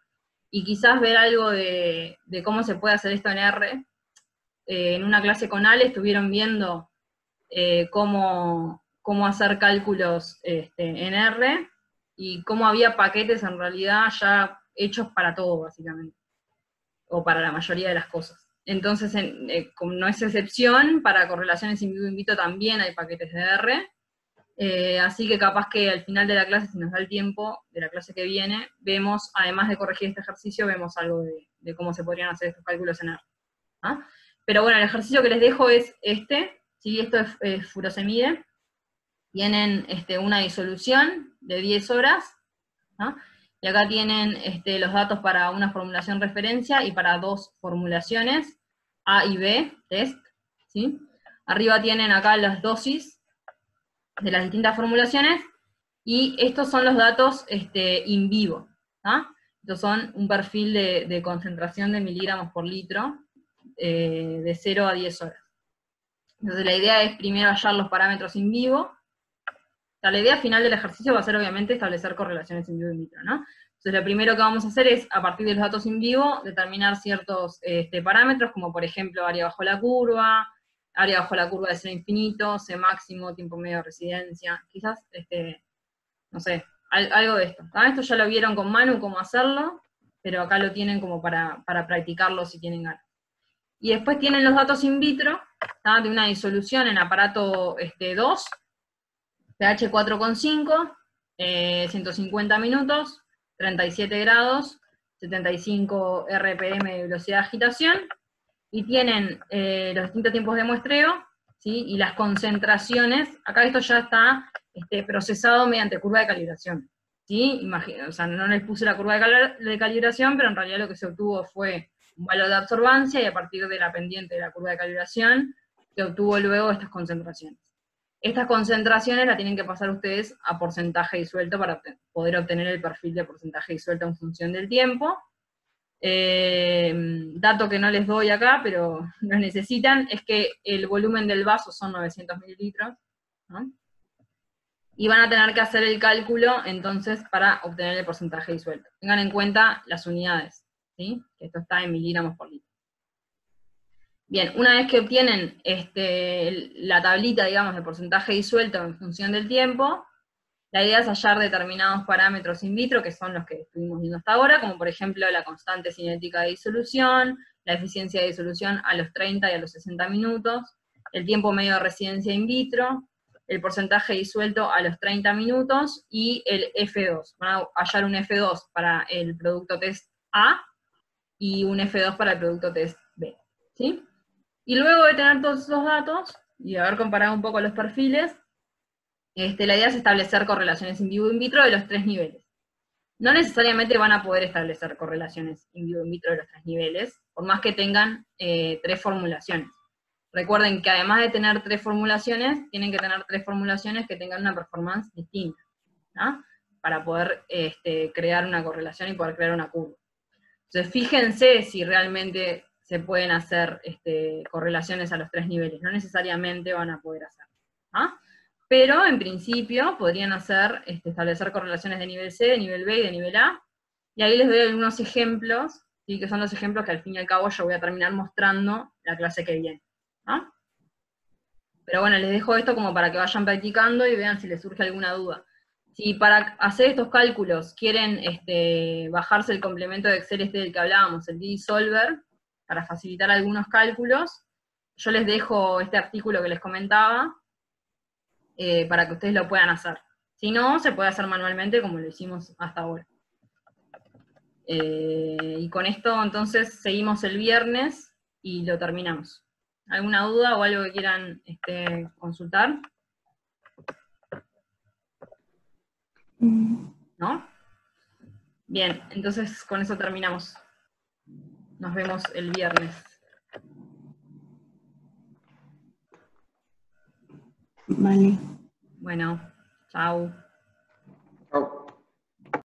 y quizás ver algo de cómo se puede hacer esto en R. En una clase con Ale estuvieron viendo cómo hacer cálculos en R, y cómo había paquetes en realidad ya hechos para todo, básicamente, o para la mayoría de las cosas. Entonces, como no es excepción, para correlaciones in vivo in vitro también hay paquetes de R, así que capaz que al final de la clase, si nos da el tiempo de la clase que viene, vemos, además de corregir este ejercicio, vemos algo de cómo se podrían hacer estos cálculos en R. ¿Ah? Pero bueno, el ejercicio que les dejo es este, ¿sí? Esto es furosemide. Tienen una disolución de 10 horas, ¿no? Y acá tienen los datos para una formulación referencia y para 2 formulaciones, A y B, test, ¿sí? Arriba tienen acá las dosis de las distintas formulaciones, y estos son los datos in vivo, ¿no? Estos son un perfil de concentración de miligramos por litro, de 0 a 10 horas. Entonces la idea es primero hallar los parámetros in vivo. La idea final del ejercicio va a ser, obviamente, establecer correlaciones in vivo in vitro, ¿no? Entonces, lo primero que vamos a hacer es, a partir de los datos in vivo, determinar ciertos parámetros, como por ejemplo, área bajo la curva de 0 a infinito, C máximo, tiempo medio de residencia, quizás, no sé, algo de esto. Esto ya lo vieron con Manu, cómo hacerlo, pero acá lo tienen como para practicarlo si tienen ganas. Y después tienen los datos in vitro, ¿tá? De una disolución en aparato 2, pH 4,5, 150 minutos, 37 grados, 75 RPM de velocidad de agitación, y tienen los distintos tiempos de muestreo, ¿sí? Y las concentraciones. Acá esto ya está procesado mediante curva de calibración, ¿sí? O sea, no les puse la curva de calibración, pero en realidad lo que se obtuvo fue un valor de absorbancia, y a partir de la pendiente de la curva de calibración se obtuvo luego estas concentraciones. Estas concentraciones las tienen que pasar ustedes a porcentaje disuelto para poder obtener el perfil de porcentaje disuelto en función del tiempo. Dato que no les doy acá, pero lo necesitan, es que el volumen del vaso son 900 mililitros, ¿no? Y van a tener que hacer el cálculo, entonces, para obtener el porcentaje disuelto. Tengan en cuenta las unidades, ¿sí? Que esto está en miligramos por litro. Bien, una vez que obtienen la tablita, digamos, de porcentaje disuelto en función del tiempo, la idea es hallar determinados parámetros in vitro, que son los que estuvimos viendo hasta ahora, como por ejemplo la constante cinética de disolución, la eficiencia de disolución a los 30 y a los 60 minutos, el tiempo medio de residencia in vitro, el porcentaje disuelto a los 30 minutos, y el F2. Van a hallar un F2 para el producto test A, y un F2 para el producto test B, ¿sí? Y luego de tener todos esos datos, y de haber comparado un poco los perfiles, la idea es establecer correlaciones in vivo e in vitro de los 3 niveles. No necesariamente van a poder establecer correlaciones in vivo e in vitro de los 3 niveles, por más que tengan 3 formulaciones. Recuerden que además de tener 3 formulaciones, tienen que tener 3 formulaciones que tengan una performance distinta, ¿no? Para poder crear una correlación y poder crear una curva. Entonces, fíjense si realmente se pueden hacer correlaciones a los 3 niveles. No necesariamente van a poder hacer, ¿ah? Pero en principio podrían establecer correlaciones de nivel C, de nivel B y de nivel A. Y ahí les doy algunos ejemplos, ¿sí? Que son los ejemplos que al fin y al cabo yo voy a terminar mostrando la clase que viene, ¿no? Pero bueno, les dejo esto como para que vayan practicando y vean si les surge alguna duda. Si para hacer estos cálculos quieren bajarse el complemento de Excel del que hablábamos, el D-Solver, para facilitar algunos cálculos, yo les dejo este artículo que les comentaba, para que ustedes lo puedan hacer. Si no, se puede hacer manualmente como lo hicimos hasta ahora. Y con esto entonces seguimos el viernes y lo terminamos. ¿Alguna duda o algo que quieran consultar? ¿No? Bien, entonces con eso terminamos. Nos vemos el viernes. Vale. Bueno, chao.